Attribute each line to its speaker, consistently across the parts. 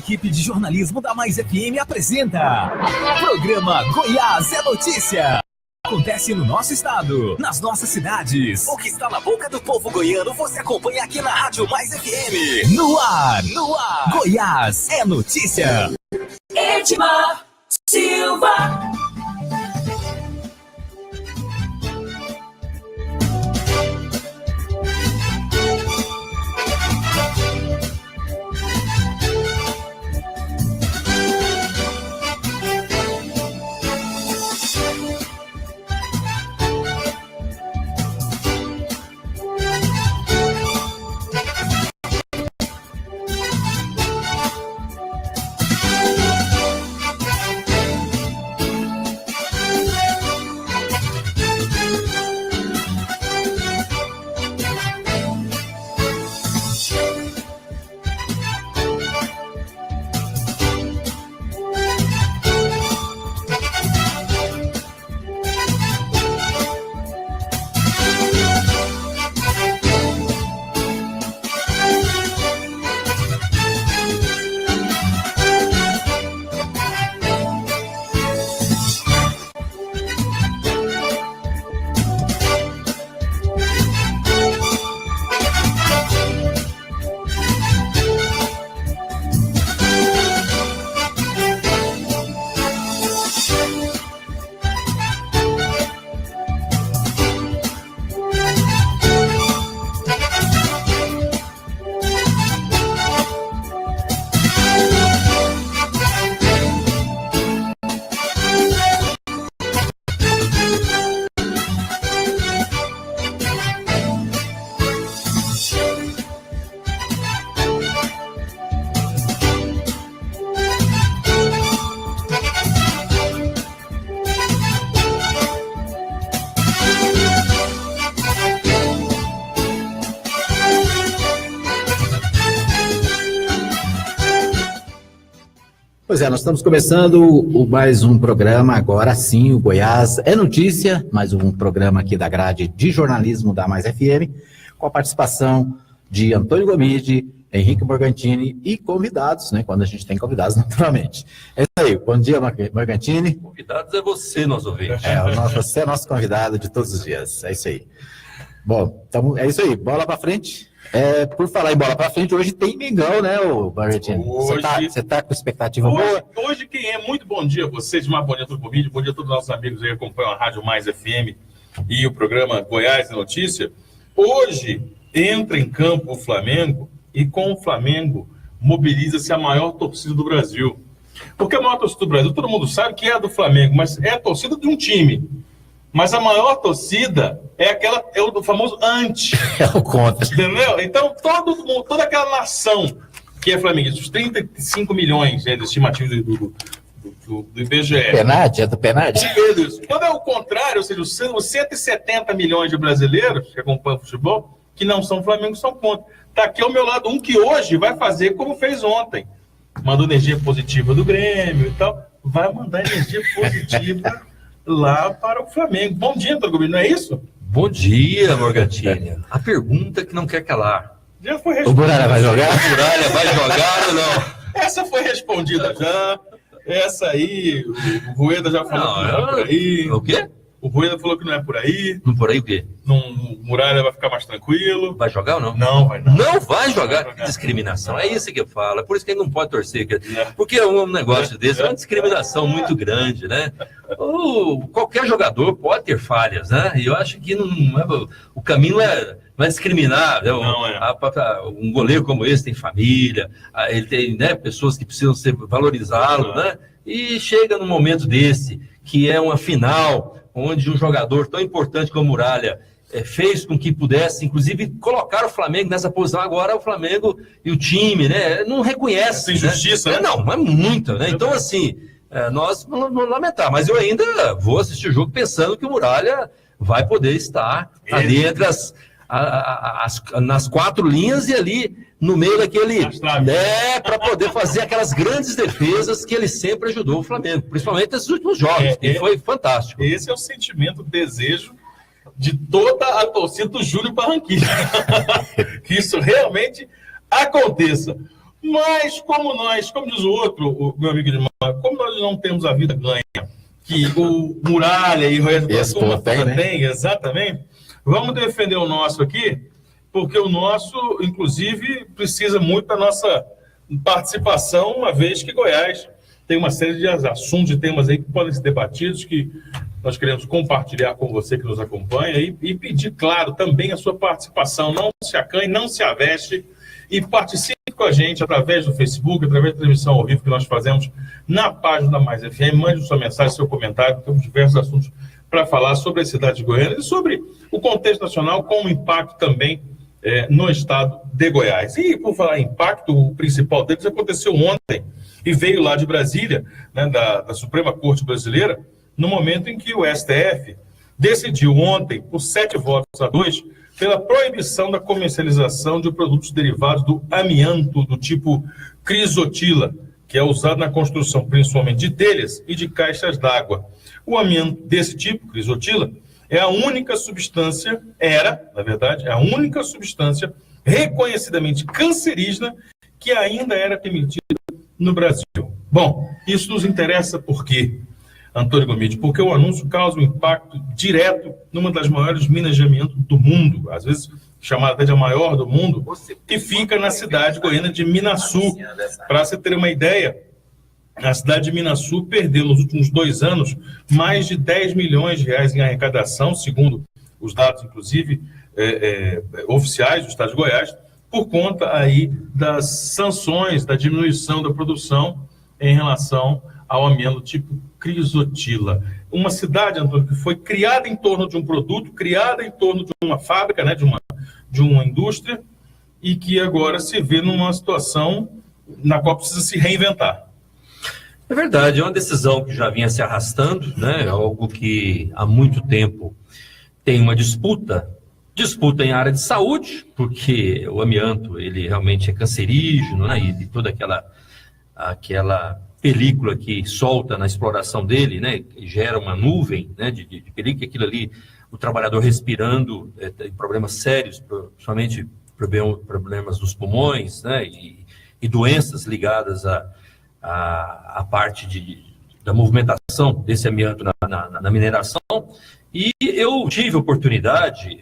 Speaker 1: equipe de jornalismo da Mais FM apresenta Programa Goiás é Notícia. Acontece no nosso estado, nas nossas cidades. O que está na boca do povo goiano, você acompanha aqui na Rádio Mais FM. No ar, Goiás é Notícia.
Speaker 2: Edmar Silva.
Speaker 3: Pois é, nós estamos começando mais um programa, agora sim, o Goiás é Notícia, mais um programa aqui da grade de jornalismo da Mais FM, com a participação de Antônio Gomide, Henrique Morgantini e convidados, né, quando a gente tem convidados, naturalmente. É isso aí, bom dia, Morgantini.
Speaker 4: Convidados é você, nosso ouvinte.
Speaker 3: Você é nosso convidado de todos os dias, é isso aí. Bom, então é isso aí, bola pra frente. Por falar em bola pra frente, hoje tem Mengão, né, Morgantini? Você tá com expectativa boa?
Speaker 4: Hoje quem é muito bom dia a vocês, bom dia a todo o vídeo, bom dia a todos os nossos amigos aí que acompanham a Rádio Mais FM e o programa Goiás é Notícia. Hoje entra em campo o Flamengo e com o Flamengo mobiliza-se a maior torcida do Brasil. Porque a maior torcida do Brasil, todo mundo sabe que é a do Flamengo, mas é a torcida de um time. Mas a maior torcida é o do famoso anti.
Speaker 3: É o contra.
Speaker 4: Entendeu? Então, toda aquela nação que é flamenguista, os 35 milhões de estimativos do IBGE.
Speaker 3: Penade? É do Penade?
Speaker 4: Quando é o contrário, ou seja, os 170 milhões de brasileiros que acompanham o futebol, que não são Flamengo, são contra. Está aqui ao meu lado um que hoje vai fazer como fez ontem. Mandou energia positiva do Grêmio e tal. Vai mandar energia positiva lá para o Flamengo. Bom dia, Antônio Gomide, não é isso?
Speaker 5: Bom dia, Morgantini. A pergunta que não quer calar.
Speaker 4: Já foi respondida.
Speaker 3: O Muralha vai jogar?
Speaker 5: O Muralha vai jogar ou não?
Speaker 4: Essa foi respondida já. Essa aí, o Rueda já falou que não é por aí.
Speaker 5: O quê?
Speaker 4: O Rueda falou que não é por aí.
Speaker 5: Não por aí o quê?
Speaker 4: O Muralha vai ficar mais tranquilo.
Speaker 5: Vai jogar ou não?
Speaker 4: Não, vai não.
Speaker 5: Não vai jogar? Que discriminação. É isso que eu falo. É por isso que ele não pode torcer. Porque um negócio desse é uma discriminação muito grande, né? Qualquer jogador pode ter falhas, né? E eu acho que o caminho não é discriminar. Né? Um goleiro como esse tem família, ele tem, né, pessoas que precisam valorizá-lo, né? E chega num momento desse, que é uma final, onde um jogador tão importante como o Muralha fez com que pudesse, inclusive, colocar o Flamengo nessa posição. Agora o Flamengo e o time, né, não reconhece.
Speaker 4: Essa injustiça, né?
Speaker 5: Não, é muita, né? Então, assim, nós vamos lamentar, mas eu ainda vou assistir o jogo pensando que o Muralha vai poder estar ali entre nas quatro linhas e ali no meio daquele, para poder fazer aquelas grandes defesas que ele sempre ajudou o Flamengo, principalmente nesses últimos jogos, que foi fantástico.
Speaker 4: Esse é o sentimento, o desejo de toda a torcida do Júnior Barranquilla. Que isso realmente aconteça. Mas como diz o outro, o meu amigo Edmar, como nós não temos a vida ganha, que o Muralha e o resto da turma tem, exatamente, vamos defender o nosso aqui, porque o nosso, inclusive, precisa muito da nossa participação, uma vez que Goiás tem uma série de assuntos e temas aí que podem ser debatidos, que nós queremos compartilhar com você que nos acompanha e pedir, claro, também a sua participação. Não se acanhe, não se aveste e participe com a gente através do Facebook, através da transmissão ao vivo que nós fazemos na página da Mais FM. Mande sua mensagem, seu comentário. Temos diversos assuntos para falar sobre a cidade de Goiânia e sobre o contexto nacional, com o impacto também no estado de Goiás. E, por falar em impacto, o principal deles aconteceu ontem e veio lá de Brasília, né, da Suprema Corte Brasileira, no momento em que o STF decidiu ontem, por 7-2, pela proibição da comercialização de produtos derivados do amianto do tipo crisotila, que é usado na construção principalmente de telhas e de caixas d'água. O amianto desse tipo, crisotila, é a única substância, na verdade, a única substância reconhecidamente cancerígena que ainda era permitida no Brasil. Bom, isso nos interessa por quê, Antônio Gomide? Porque o anúncio causa um impacto direto numa das maiores minas de amianto do mundo, às vezes chamada até de a maior do mundo, que fica na cidade goiana de Minaçu. Para você ter uma ideia, a cidade de Minaçu perdeu nos últimos 2 anos mais de 10 milhões de reais em arrecadação, segundo os dados, inclusive, oficiais do estado de Goiás, por conta aí das sanções, da diminuição da produção em relação ao amianto tipo crisotila. Uma cidade, Antônio, que foi criada em torno de um produto, criada em torno de uma fábrica, né, de uma indústria, e que agora se vê numa situação na qual precisa se reinventar.
Speaker 5: É verdade, é uma decisão que já vinha se arrastando, né? Algo que há muito tempo tem uma disputa em área de saúde, porque o amianto, ele realmente é cancerígeno, né? E toda aquela película que solta na exploração dele, né? Que gera uma nuvem, né? de película, aquilo ali, o trabalhador respirando, tem problemas sérios, principalmente problemas dos pulmões, né? E doenças ligadas a parte da movimentação desse amianto na mineração. E eu tive a oportunidade,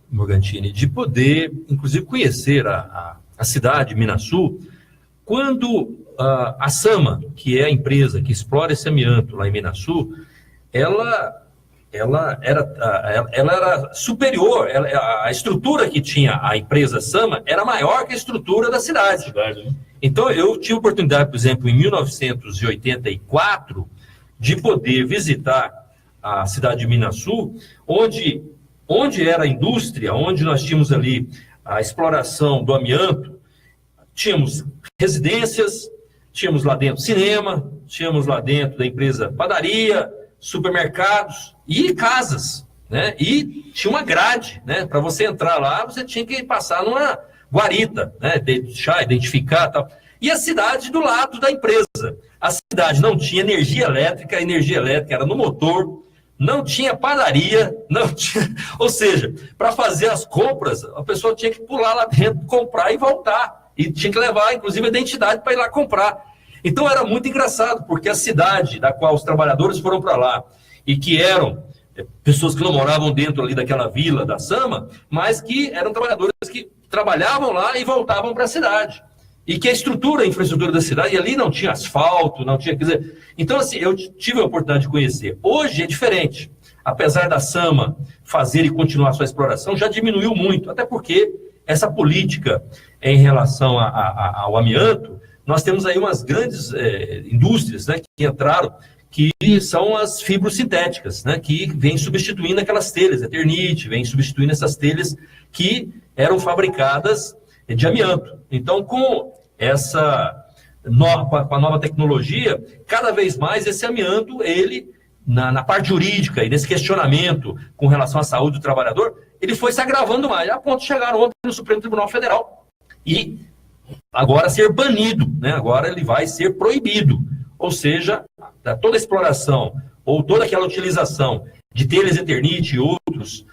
Speaker 5: Morgantini, de poder, inclusive, conhecer a cidade de Minaçu, quando a Sama, que é a empresa que explora esse amianto lá em Minaçu, ela era superior, a estrutura que tinha a empresa Sama era maior que a estrutura da cidade.
Speaker 4: Né?
Speaker 5: Então, eu tive a oportunidade, por exemplo, em 1984, de poder visitar a cidade de Minaçu, onde era a indústria, onde nós tínhamos ali a exploração do amianto, tínhamos residências, tínhamos lá dentro cinema, tínhamos lá dentro da empresa padaria, supermercados e casas, né? E tinha uma grade, né? Para você entrar lá, você tinha que passar numa guarita, né? Deixar, identificar e tal. E a cidade do lado da empresa. A cidade não tinha energia elétrica, a energia elétrica era no motor, não tinha padaria, não tinha... Ou seja, para fazer as compras, a pessoa tinha que pular lá dentro, comprar e voltar. E tinha que levar, inclusive, a identidade para ir lá comprar. Então era muito engraçado, porque a cidade da qual os trabalhadores foram para lá, e que eram pessoas que não moravam dentro ali daquela vila da Sama, mas que eram trabalhadores que trabalhavam lá e voltavam para a cidade. E que a infraestrutura da cidade, e ali não tinha asfalto, não tinha, quer dizer... Então, assim, eu tive a oportunidade de conhecer. Hoje é diferente. Apesar da Sama fazer e continuar sua exploração, já diminuiu muito, até porque essa política em relação ao amianto, nós temos aí umas grandes indústrias, né, que entraram, que são as fibrosintéticas, né, que vêm substituindo aquelas telhas, Eternit, vêm substituindo essas telhas que eram fabricadas de amianto. Então, com a nova tecnologia, cada vez mais esse amianto, ele, na parte jurídica e nesse questionamento com relação à saúde do trabalhador, ele foi se agravando mais, a ponto de chegar ontem no Supremo Tribunal Federal e agora ser banido, né? Agora ele vai ser proibido. Ou seja, toda a exploração ou toda aquela utilização de telhas Eternit e outros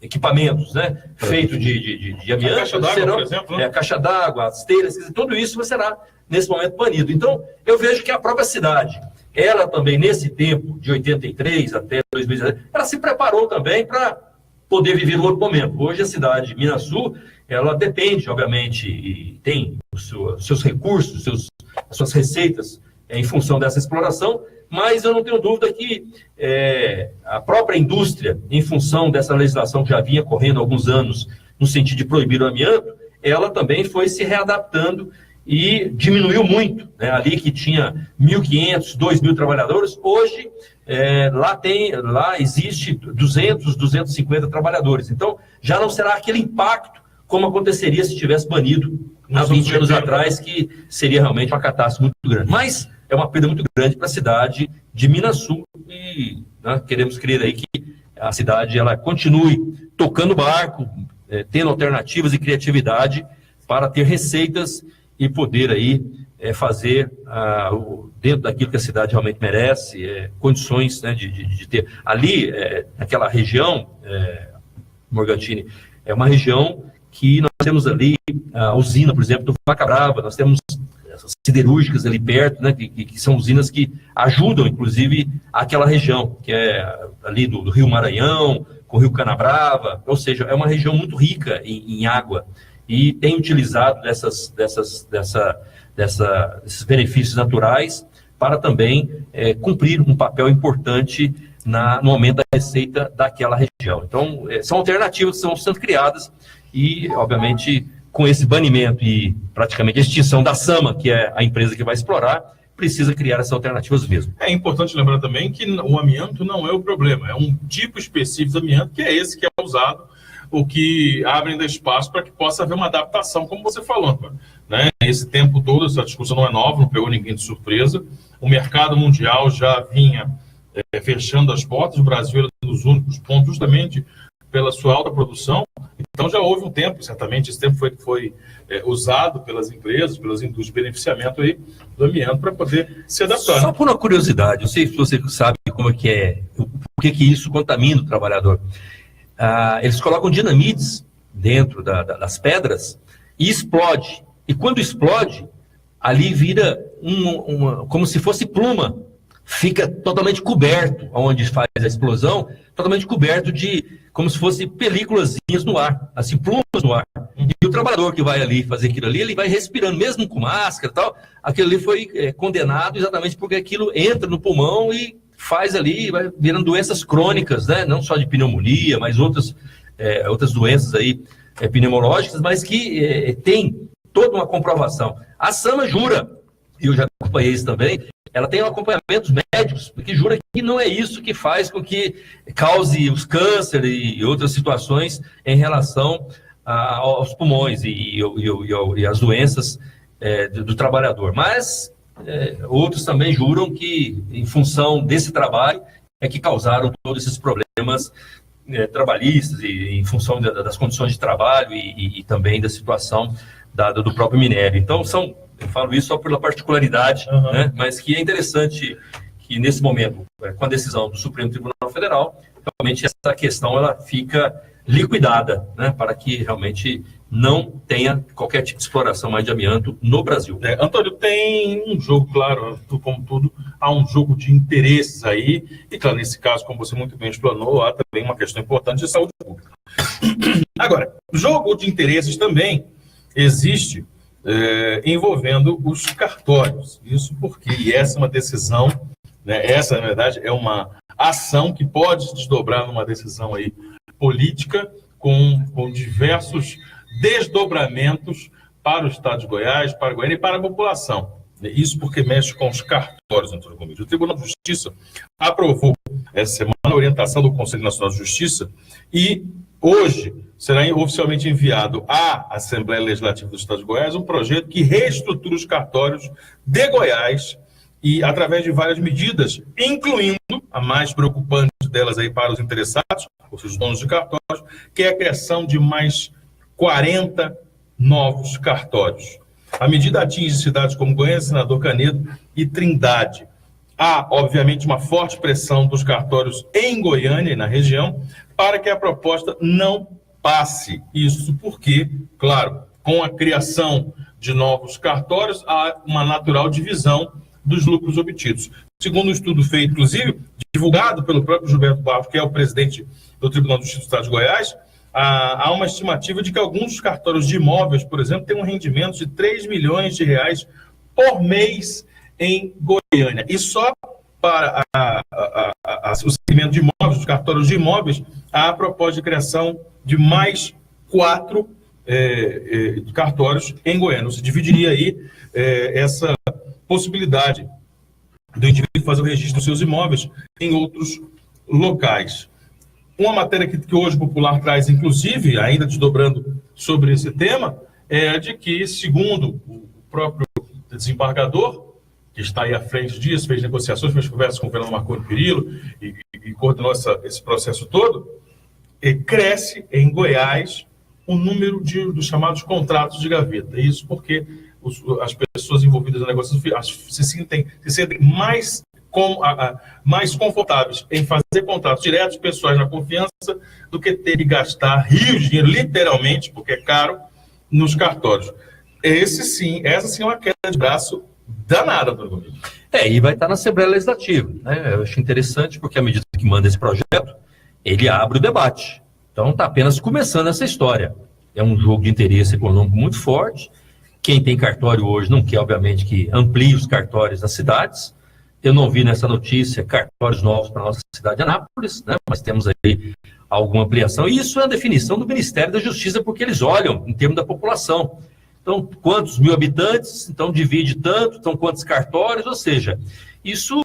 Speaker 5: equipamentos, né, feito de amianto,
Speaker 4: caixa d'água, por exemplo, né?
Speaker 5: A caixa d'água, as telhas, tudo isso será, nesse momento, banido. Então, eu vejo que a própria cidade, ela também, nesse tempo, de 83 até 2010, ela se preparou também para poder viver o outro momento. Hoje, a cidade de Minasul, ela depende, obviamente, e tem os seus recursos, as suas receitas em função dessa exploração, mas eu não tenho dúvida que a própria indústria, em função dessa legislação que já vinha correndo há alguns anos, no sentido de proibir o amianto, ela também foi se readaptando e diminuiu muito, né? Ali que tinha 1.500, 2.000 trabalhadores, hoje lá existe 200, 250 trabalhadores. Então, já não será aquele impacto como aconteceria se tivesse banido há 20 anos atrás, que seria realmente uma catástrofe muito grande. Mas é uma perda muito grande para a cidade de Minasul e, né, queremos crer aí que a cidade ela continue tocando barco, tendo alternativas e criatividade para ter receitas e poder aí fazer dentro daquilo que a cidade realmente merece, condições, né, de ter. Ali, naquela região, Morgantini, é uma região que nós temos ali a usina, por exemplo, do Vaca Brava, nós temos essas siderúrgicas ali perto, né, que são usinas que ajudam, inclusive, aquela região, que é ali do Rio Maranhão, com o Rio Canabrava, ou seja, é uma região muito rica em água, e tem utilizado desses benefícios naturais para também cumprir um papel importante no aumento da receita daquela região. Então, são alternativas que estão sendo criadas e, obviamente, com esse banimento e praticamente a extinção da SAMA, que é a empresa que vai explorar, precisa criar essas alternativas mesmo.
Speaker 4: É importante lembrar também que o amianto não é o problema, é um tipo específico de amianto, que é esse que é usado, o que abre ainda espaço para que possa haver uma adaptação, como você falou, né? Esse tempo todo, essa discussão não é nova, não pegou ninguém de surpresa. O mercado mundial já vinha fechando as portas, o Brasil era um dos únicos pontos, justamente pela sua alta produção. Então já houve um tempo, certamente esse tempo foi usado pelas empresas, pelas indústrias de beneficiamento aí do amianto para poder se adaptar.
Speaker 5: Só por uma curiosidade, não sei se você sabe como é que por que isso contamina o trabalhador. Eles colocam dinamites dentro das pedras e explode. E quando explode, ali vira como se fosse pluma. Fica totalmente coberto, onde faz a explosão, totalmente coberto como se fosse películazinhas no ar, assim, plumas no ar. E o trabalhador que vai ali fazer aquilo ali, ele vai respirando, mesmo com máscara e tal, aquilo ali foi condenado exatamente porque aquilo entra no pulmão e faz ali, vai virando doenças crônicas, né? Não só de pneumonia, mas outras doenças aí pneumológicas, mas que tem toda uma comprovação. A SAMA jura, e eu já acompanhei isso também, ela tem acompanhamentos médicos, que jura que não é isso que faz com que cause os cânceres e outras situações em relação aos pulmões e as doenças do trabalhador. Mas outros também juram que, em função desse trabalho, que causaram todos esses problemas trabalhistas e em função das condições de trabalho e também da situação do próprio minério. Então, eu falo isso só pela particularidade, né? Mas que é interessante que, nesse momento, com a decisão do Supremo Tribunal Federal, realmente essa questão ela fica liquidada, né? Para que realmente não tenha qualquer tipo de exploração mais de amianto no Brasil.
Speaker 4: Antônio, tem um jogo, claro, como tudo, há um jogo de interesses aí, e claro, nesse caso, como você muito bem explanou, há também uma questão importante de saúde pública. Agora, jogo de interesses também existe envolvendo os cartórios. Isso porque, e essa é uma decisão, né, essa, na verdade, é uma ação que pode se desdobrar numa decisão aí política com diversos desdobramentos para o Estado de Goiás, para Goiânia e para a população. Isso porque mexe com os cartórios, Antônio Comídio. O Tribunal de Justiça aprovou essa semana a orientação do Conselho Nacional de Justiça e hoje será oficialmente enviado à Assembleia Legislativa do Estado de Goiás um projeto que reestrutura os cartórios de Goiás e através de várias medidas, incluindo a mais preocupante delas aí para os interessados, ou seja, os donos de cartórios, que é a criação de mais 40 novos cartórios. A medida atinge cidades como Goiânia, Senador Canedo e Trindade. Há, obviamente, uma forte pressão dos cartórios em Goiânia e na região para que a proposta não passe. Isso porque, claro, com a criação de novos cartórios, há uma natural divisão dos lucros obtidos. Segundo um estudo feito, inclusive, divulgado pelo próprio Gilberto Barros, que é o presidente do Tribunal de Justiça do Estado de Goiás, há uma estimativa de que alguns cartórios de imóveis, por exemplo, têm um rendimento de 3 milhões de reais por mês em Goiânia. E só para o segmento de imóveis, os cartórios de imóveis, há a proposta de criação de mais 4 cartórios em Goiânia. Você dividiria aí essa possibilidade do indivíduo fazer o registro dos seus imóveis em outros locais. Uma matéria que hoje o Popular traz, inclusive, ainda desdobrando sobre esse tema, é de que, segundo o próprio desembargador, que está aí à frente disso, fez negociações, fez conversas com o Fernando Marconi Perillo e coordenou esse processo todo, cresce em Goiás o número dos chamados contratos de gaveta. Isso porque as pessoas envolvidas na negociação se sentem mais confortáveis em fazer contratos diretos, pessoais na confiança, do que ter que gastar rios de dinheiro, literalmente, porque é caro, nos cartórios. Essa sim é uma queda de braço danada, doutor Gomide.
Speaker 5: E vai estar na Assembleia Legislativa, né? Eu acho interessante porque, à medida que manda esse projeto, ele abre o debate. Então, está apenas começando essa história. É um jogo de interesse econômico muito forte. Quem tem cartório hoje não quer, obviamente, que amplie os cartórios nas cidades. Eu não vi nessa notícia cartórios novos para a nossa cidade de Anápolis, né? Mas temos aí alguma ampliação. E isso é a definição do Ministério da Justiça, porque eles olham em termos da população. Então, quantos mil habitantes, então divide tanto, então quantos cartórios, ou seja, isso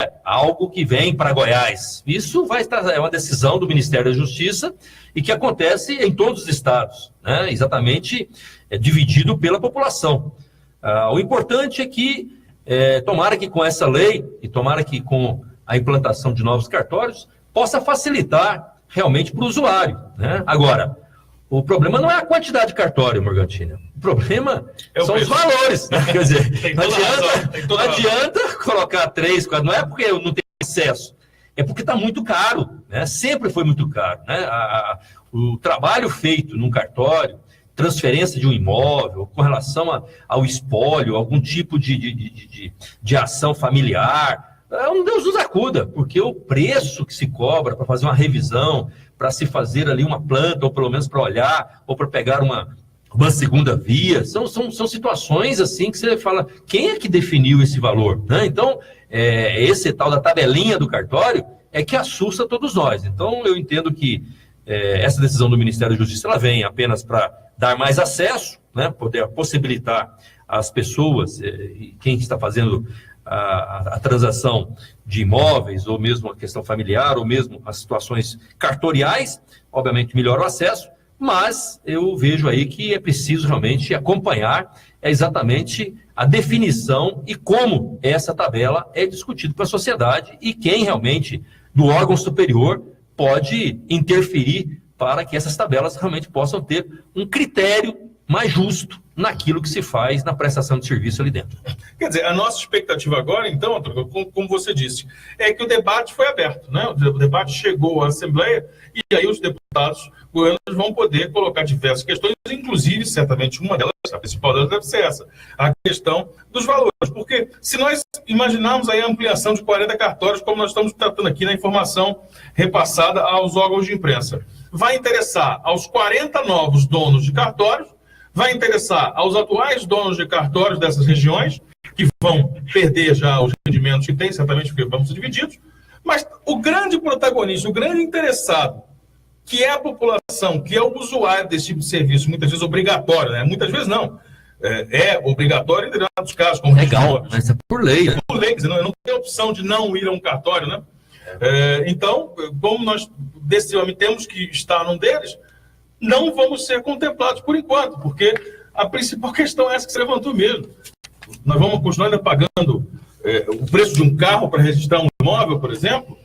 Speaker 5: é algo que vem para Goiás. Isso é uma decisão do Ministério da Justiça e que acontece em todos os estados, né? Exatamente dividido pela população. O importante é que, tomara que com essa lei e tomara que com a implantação de novos cartórios, possa facilitar realmente para o usuário, né? Agora, o problema não é a quantidade de cartório, Morgantini. O problema são os valores, né? Quer dizer, não adianta colocar 3, 4, não é porque eu não tenho acesso, é porque está muito caro, né? Sempre foi muito caro, né? O trabalho feito num cartório, transferência de um imóvel, com relação ao espólio, algum tipo de ação familiar, um Deus nos acuda, porque o preço que se cobra para fazer uma revisão, para se fazer ali uma planta, ou pelo menos para olhar, ou para pegar uma segunda via, são situações assim que você fala, quem é que definiu esse valor? Né? Então, esse tal da tabelinha do cartório é que assusta todos nós. Então, eu entendo que essa decisão do Ministério da Justiça ela vem apenas para dar mais acesso, né? Poder possibilitar às pessoas, quem está fazendo a transação de imóveis, ou mesmo a questão familiar, ou mesmo as situações cartoriais, obviamente melhora o acesso, mas eu vejo aí que é preciso realmente acompanhar exatamente a definição e como essa tabela é discutida para a sociedade e quem realmente, do órgão superior, pode interferir para que essas tabelas realmente possam ter um critério mais justo naquilo que se faz na prestação de serviço ali dentro.
Speaker 4: Quer dizer, a nossa expectativa agora, então, como você disse, é que o debate foi aberto, né? O debate chegou à Assembleia e aí os deputados goianos vão poder colocar diversas questões, inclusive, certamente, uma delas, a principal delas deve ser essa, a questão dos valores. Porque se nós imaginarmos aí a ampliação de 40 cartórios, como nós estamos tratando aqui na informação repassada aos órgãos de imprensa, vai interessar aos 40 novos donos de cartórios, vai interessar aos atuais donos de cartórios dessas regiões, que vão perder já os rendimentos que têm, certamente porque vamos ser divididos, mas o grande protagonista, o grande interessado, que é a população, que é o usuário desse tipo de serviço, muitas vezes obrigatório, né? Muitas vezes não. É obrigatório em determinados casos, como
Speaker 5: legal, mas é por lei.
Speaker 4: Né? Por lei, não tem opção de não ir a um cartório, né? Então, como nós decisivamente temos que estar num deles, não vamos ser contemplados por enquanto, porque a principal questão é essa que você levantou mesmo. Nós vamos continuar ainda pagando o preço de um carro para registrar um imóvel, por exemplo.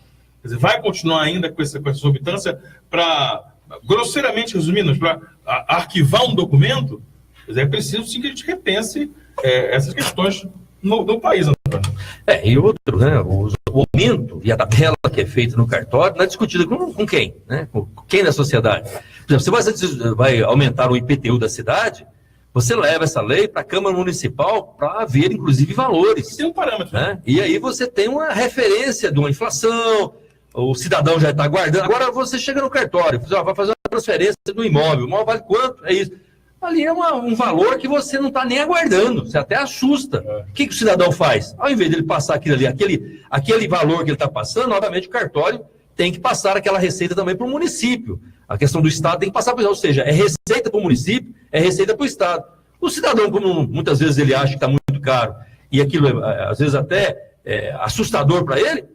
Speaker 4: Quer dizer, vai continuar ainda com essa exorbitância para, grosseiramente resumindo, para arquivar um documento. Quer dizer, é preciso sim que a gente repense essas questões no país.
Speaker 5: E outro, né? O aumento e a tabela que é feita no cartório não é discutida com quem? Né? Com quem da sociedade? Por exemplo, você vai aumentar o IPTU da cidade, você leva essa lei para a Câmara Municipal para ver, inclusive, valores.
Speaker 4: Tem um parâmetro.
Speaker 5: Né? E aí você tem uma referência de uma inflação, o cidadão já está aguardando. Agora você chega no cartório, vai fazer uma transferência do imóvel. O imóvel vale quanto? É isso. Ali é um valor que você não está nem aguardando, você até assusta. O que o cidadão faz? Ao invés de ele passar aquilo ali, aquele valor que ele está passando, obviamente o cartório tem que passar aquela receita também para o município. A questão do Estado tem que passar para o Estado, ou seja, é receita para o município, é receita para o Estado. O cidadão, como muitas vezes ele acha que está muito caro, e aquilo às vezes até é assustador para ele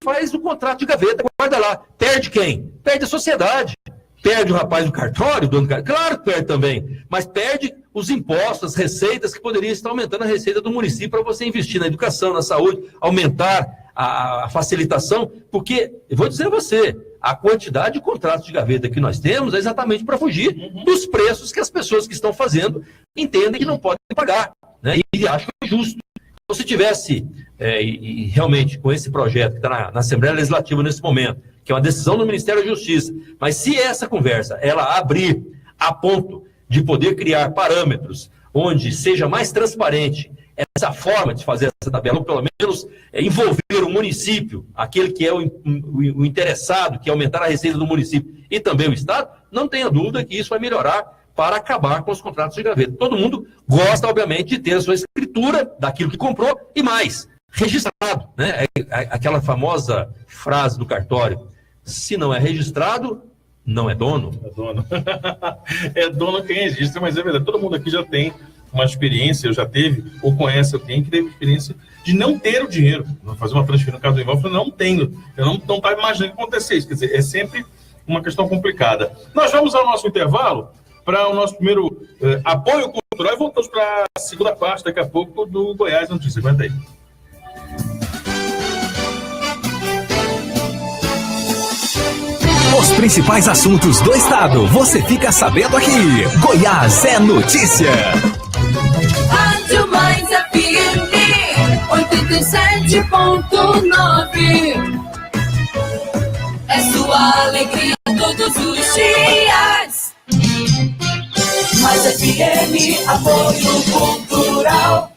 Speaker 5: faz o contrato de gaveta, guarda lá. Perde quem? Perde a sociedade. Perde o rapaz do cartório, o dono do cartório, claro que perde também, mas perde os impostos, as receitas que poderiam estar aumentando a receita do município para você investir na educação, na saúde, aumentar a facilitação, porque, eu vou dizer a você, a quantidade de contratos de gaveta que nós temos é exatamente para fugir dos preços que as pessoas que estão fazendo entendem que não podem pagar, né? E acham justo. Então, se tivesse, e realmente com esse projeto que está na Assembleia Legislativa nesse momento, que é uma decisão do Ministério da Justiça, mas se essa conversa ela abrir a ponto de poder criar parâmetros onde seja mais transparente essa forma de fazer essa tabela, ou pelo menos envolver o município, aquele que é o interessado, que é aumentar a receita do município, e também o Estado, não tenha dúvida que isso vai melhorar para acabar com os contratos de gaveta. Todo mundo gosta, obviamente, de ter a sua escritura daquilo que comprou e mais, registrado, né? Aquela famosa frase do cartório: se não é registrado, não é dono.
Speaker 4: É dono. É dono quem registra, mas é verdade. Todo mundo aqui já tem uma experiência, já teve, ou conhece alguém que teve experiência de não ter o dinheiro. Fazer uma transferência no caso do imóvel, eu não tenho. Eu não estava imaginando que acontecer isso. Quer dizer, é sempre uma questão complicada. Nós vamos ao nosso intervalo para o nosso primeiro apoio cultural e voltamos para a segunda parte, daqui a pouco, do Goiás Notícias. Aguenta aí.
Speaker 1: Os principais assuntos do estado, você fica sabendo aqui. Goiás é notícia.
Speaker 2: Rádio Mais FM 87.9. É sua alegria todos os dias. Mais FM, apoio cultural.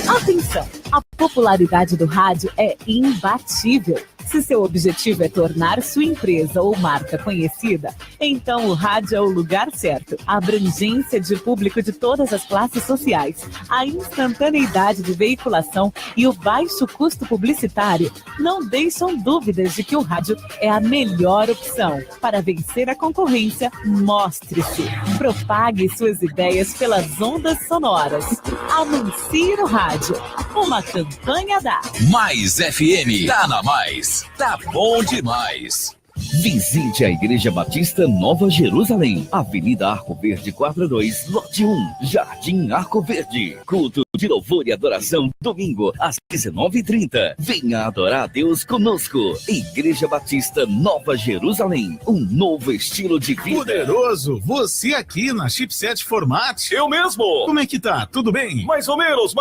Speaker 6: Atenção! A popularidade do rádio é imbatível. Se seu objetivo é tornar sua empresa ou marca conhecida, então o rádio é o lugar certo. A abrangência de público de todas as classes sociais, a instantaneidade de veiculação e o baixo custo publicitário não deixam dúvidas de que o rádio é a melhor opção. Para vencer a concorrência, mostre-se. Propague suas ideias pelas ondas sonoras. Anuncie no rádio. Uma campanha da
Speaker 1: Mais FM. Tá na Mais. Tá bom demais.
Speaker 7: Visite a Igreja Batista Nova Jerusalém, Avenida Arco Verde 42, Lote 1, Jardim Arco Verde. Culto de louvor e adoração, domingo, às 19h30. Venha adorar a Deus conosco. Igreja Batista Nova Jerusalém, um novo estilo de vida.
Speaker 8: Poderoso, você aqui na Chipset Format.
Speaker 9: Eu mesmo.
Speaker 8: Como é que tá? Tudo bem?
Speaker 9: Mais ou menos.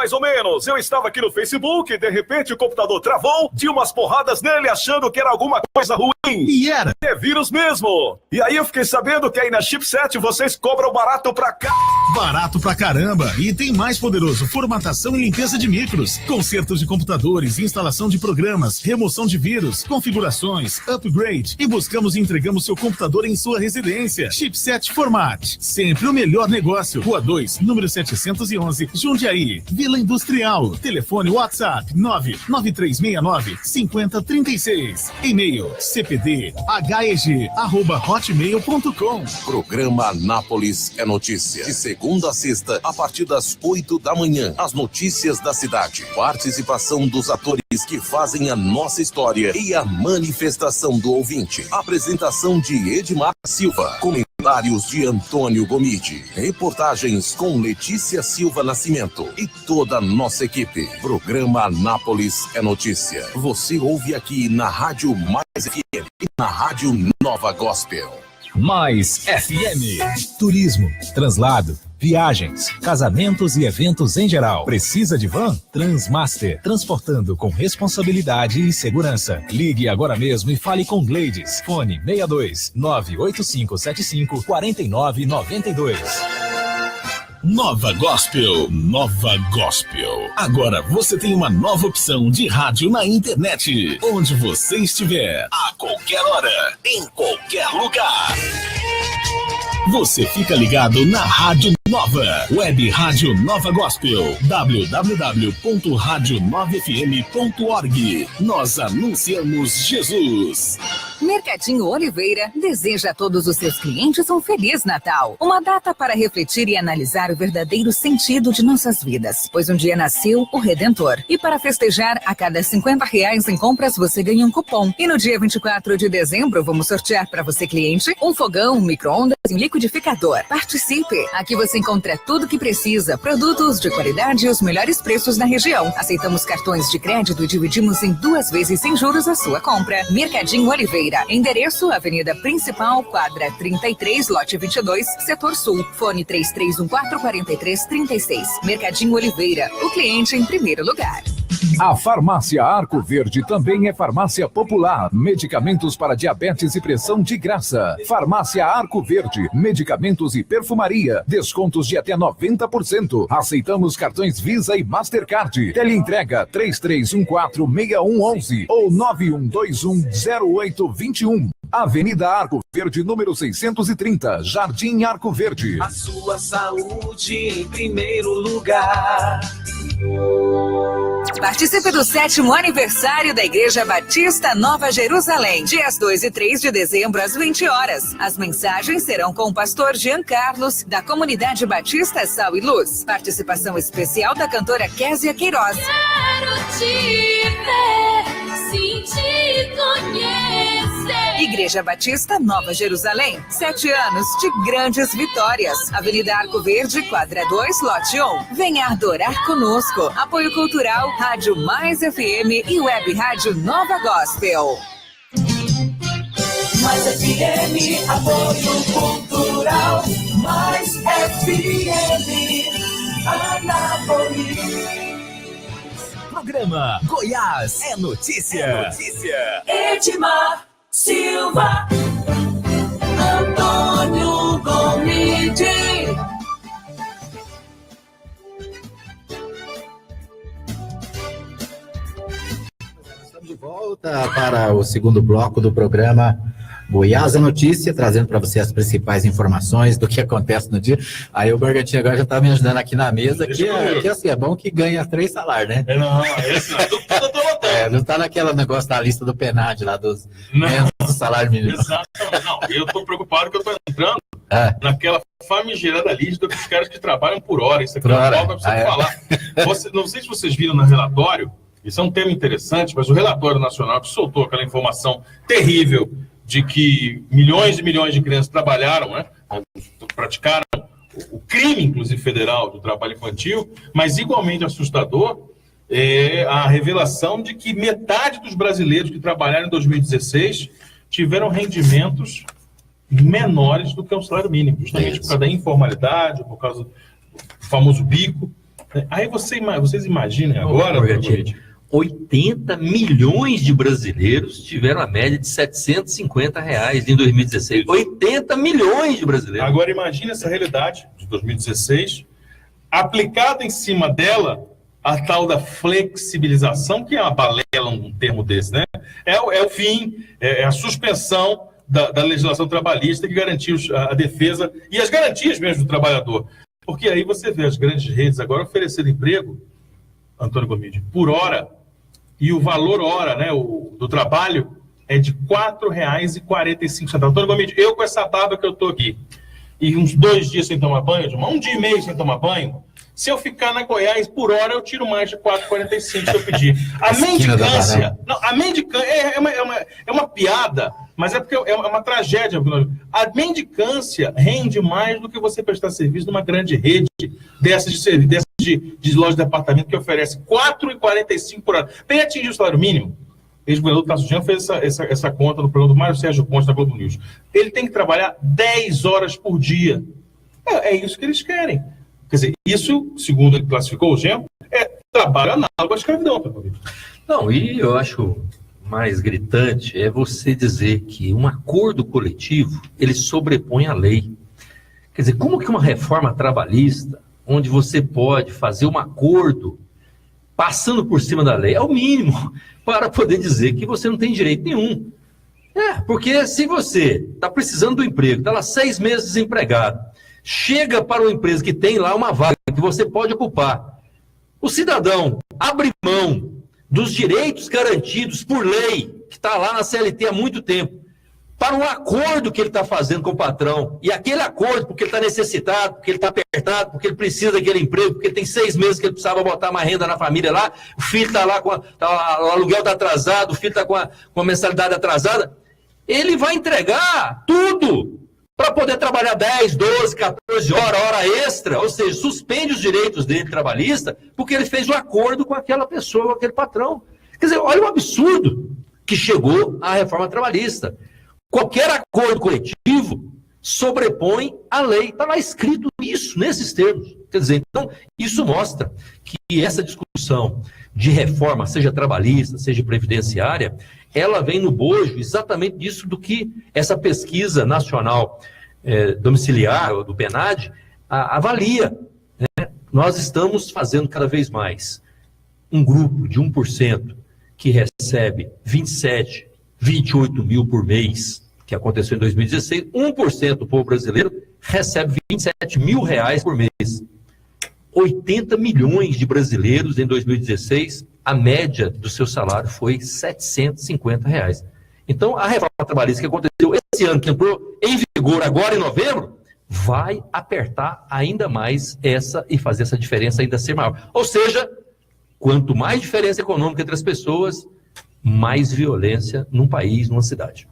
Speaker 9: Eu estava aqui no Facebook e de repente o computador travou, tinha umas porradas nele achando que era alguma coisa ruim.
Speaker 8: E era?
Speaker 9: É vírus mesmo. E aí eu fiquei sabendo que aí na Chipset vocês cobram barato pra cá.
Speaker 8: Barato pra caramba. E tem mais, Poderoso. Formatação e limpeza de micros, consertos de computadores, instalação de programas, remoção de vírus, configurações, upgrade. E buscamos e entregamos seu computador em sua residência. Chipset Format. Sempre o melhor negócio. Rua 2, número 711, Jundiaí. Vila Industrial. Telefone WhatsApp 99369-5036. E-mail cpd.heg@hotmail.com.
Speaker 10: Programa Anápolis é Notícia. De segunda a sexta, a partir das 8 da manhã. As notícias da cidade. Participação dos atores que fazem a nossa história e a manifestação do ouvinte. Apresentação de Edmar Silva. Comentários de Antônio Gomide. Reportagens com Letícia Silva Nascimento e toda a nossa equipe. Programa Anápolis é Notícia. Você ouve aqui na Rádio Mais FM e na Rádio Nova Gospel.
Speaker 1: Mais FM. Turismo, translado, viagens, casamentos e eventos em geral. Precisa de van? Transmaster, transportando com responsabilidade e segurança. Ligue agora mesmo e fale com Gleides. Fone 62 98575 4992.
Speaker 8: Nova Gospel, Nova Gospel. Agora você tem uma nova opção de rádio na internet, onde você estiver, a qualquer hora, em qualquer lugar. Você fica ligado na Rádio Nova, Web Rádio Nova Gospel, www.radionovafm.org. Nós anunciamos Jesus.
Speaker 11: Mercadinho Oliveira deseja a todos os seus clientes um Feliz Natal. Uma data para refletir e analisar o verdadeiro sentido de nossas vidas, pois um dia nasceu o Redentor. E para festejar, a cada R$50 em compras você ganha um cupom. E no dia 24 de dezembro vamos sortear para você, cliente, um fogão, um micro-ondas e um liquidificador. Participe! Aqui você encontra tudo que precisa, produtos de qualidade e os melhores preços na região. Aceitamos cartões de crédito e dividimos em 2 vezes sem juros a sua compra. Mercadinho Oliveira. Endereço, Avenida Principal, quadra 33, lote 22, Setor Sul. Fone 3314-4336. Mercadinho Oliveira, o cliente em primeiro lugar.
Speaker 12: A Farmácia Arco Verde também é farmácia popular. Medicamentos para diabetes e pressão de graça. Farmácia Arco Verde, medicamentos e perfumaria. Descontos de até 90%. Aceitamos cartões Visa e Mastercard. Teleentrega 3314-6111 ou 9121-0821. Avenida Arco Verde, número 630, Jardim Arco Verde.
Speaker 1: A sua saúde em primeiro lugar.
Speaker 11: Participe do 7º aniversário da Igreja Batista Nova Jerusalém, dias 2 e 3 de dezembro, às 20 horas. As mensagens serão com o pastor Jean Carlos, da Comunidade Batista Sal e Luz. Participação especial da cantora Késia Queiroz.
Speaker 2: Quero te ver, sim, te conhecer.
Speaker 11: Igreja Batista Nova Jerusalém, 7 anos de grandes vitórias. Avenida Arco Verde, quadra 2, lote 1. Venha adorar conosco. Apoio Cultural, Rádio Mais FM e Web Rádio Nova Gospel.
Speaker 2: Mais FM, apoio cultural. Mais FM, Anápolis.
Speaker 1: Programa Goiás é notícia.
Speaker 2: Edmar Silva, Antônio Gomide.
Speaker 3: Estamos de volta para o segundo bloco do programa Goiás é Notícia, trazendo para você as principais informações do que acontece no dia. Aí o Bergantinho agora já está me ajudando aqui na mesa, que assim, é bom que ganha 3 salários, né?
Speaker 4: Não, esse não, tudo
Speaker 3: não está naquela negócio da lista do PNAD lá dos menos do salário mínimo.
Speaker 4: Exatamente, não, eu estou preocupado que eu estou entrando naquela famigerada lista dos caras que trabalham por hora. Isso aqui não falta para você falar. Não sei se vocês viram no relatório, isso é um tema interessante, mas o relatório nacional que soltou aquela informação terrível de que milhões e milhões de crianças trabalharam, né, praticaram o crime, inclusive federal, do trabalho infantil, mas igualmente assustador é a revelação de que metade dos brasileiros que trabalharam em 2016 tiveram rendimentos menores do que o salário mínimo, justamente por causa da informalidade, por causa do famoso bico. Aí vocês imaginem agora,
Speaker 5: 80 milhões de brasileiros tiveram a média de R$750 em 2016. 80 milhões de brasileiros.
Speaker 4: Agora imagine essa realidade de 2016, aplicada em cima dela a tal da flexibilização, que é uma balela, um termo desse, né? É o fim, é a suspensão da legislação trabalhista que garantiu a defesa e as garantias mesmo do trabalhador. Porque aí você vê as grandes redes agora oferecendo emprego, Antônio Gomide, por hora, e o valor hora, né, do trabalho é de R$4,45. Antônio Gomide, eu com essa barba que eu estou aqui, e uns 2 dias sem tomar banho, um dia e meio sem tomar banho, se eu ficar na Goiás, por hora eu tiro mais de R$4,45 se eu pedir. A mendicância, é uma piada, mas é porque é uma tragédia. A mendicância rende mais do que você prestar serviço numa grande rede dessas de loja de apartamento que oferece R$4,45 por hora. Para atingir o salário mínimo, o ex-governador Tasso Jean fez essa conta no programa do Mário Sérgio Pontes da Globo News. Ele tem que trabalhar 10 horas por dia. É isso que eles querem. Quer dizer, isso, segundo ele classificou o Genro, é trabalho análogo à escravidão.
Speaker 5: Não, e eu acho mais gritante é você dizer que um acordo coletivo, ele sobrepõe a lei. Quer dizer, como que uma reforma trabalhista, onde você pode fazer um acordo passando por cima da lei, é o mínimo para poder dizer que você não tem direito nenhum. Porque se você está precisando do emprego, está lá 6 meses desempregado, chega para uma empresa que tem lá uma vaga que você pode ocupar, o cidadão abre mão dos direitos garantidos por lei, que está lá na CLT há muito tempo, para um acordo que ele está fazendo com o patrão, e aquele acordo porque ele está necessitado, porque ele está apertado, porque ele precisa daquele emprego, porque ele tem 6 meses que ele precisava botar uma renda na família lá, o filho está lá, o aluguel está atrasado, o filho está com a mensalidade atrasada, ele vai entregar tudo para poder trabalhar 10, 12, 14 horas, hora extra, ou seja, suspende os direitos dele trabalhista, porque ele fez um acordo com aquela pessoa, com aquele patrão. Quer dizer, olha o absurdo que chegou a reforma trabalhista. Qualquer acordo coletivo sobrepõe a lei. Está lá escrito isso, nesses termos. Quer dizer, então, isso mostra que essa discussão de reforma, seja trabalhista, seja previdenciária, ela vem no bojo exatamente disso do que essa pesquisa nacional domiciliar, do PNAD, avalia. Né? Nós estamos fazendo cada vez mais um grupo de 1% que recebe 27, 28 mil por mês, que aconteceu em 2016, 1% do povo brasileiro recebe 27 mil reais por mês. 80 milhões de brasileiros em 2016, a média do seu salário foi R$ 750 reais. Então, a reforma trabalhista que aconteceu esse ano, que entrou em vigor agora em novembro, vai apertar ainda mais essa e fazer essa diferença ainda ser maior. Ou seja, quanto mais diferença econômica entre as pessoas, mais violência num país, numa cidade.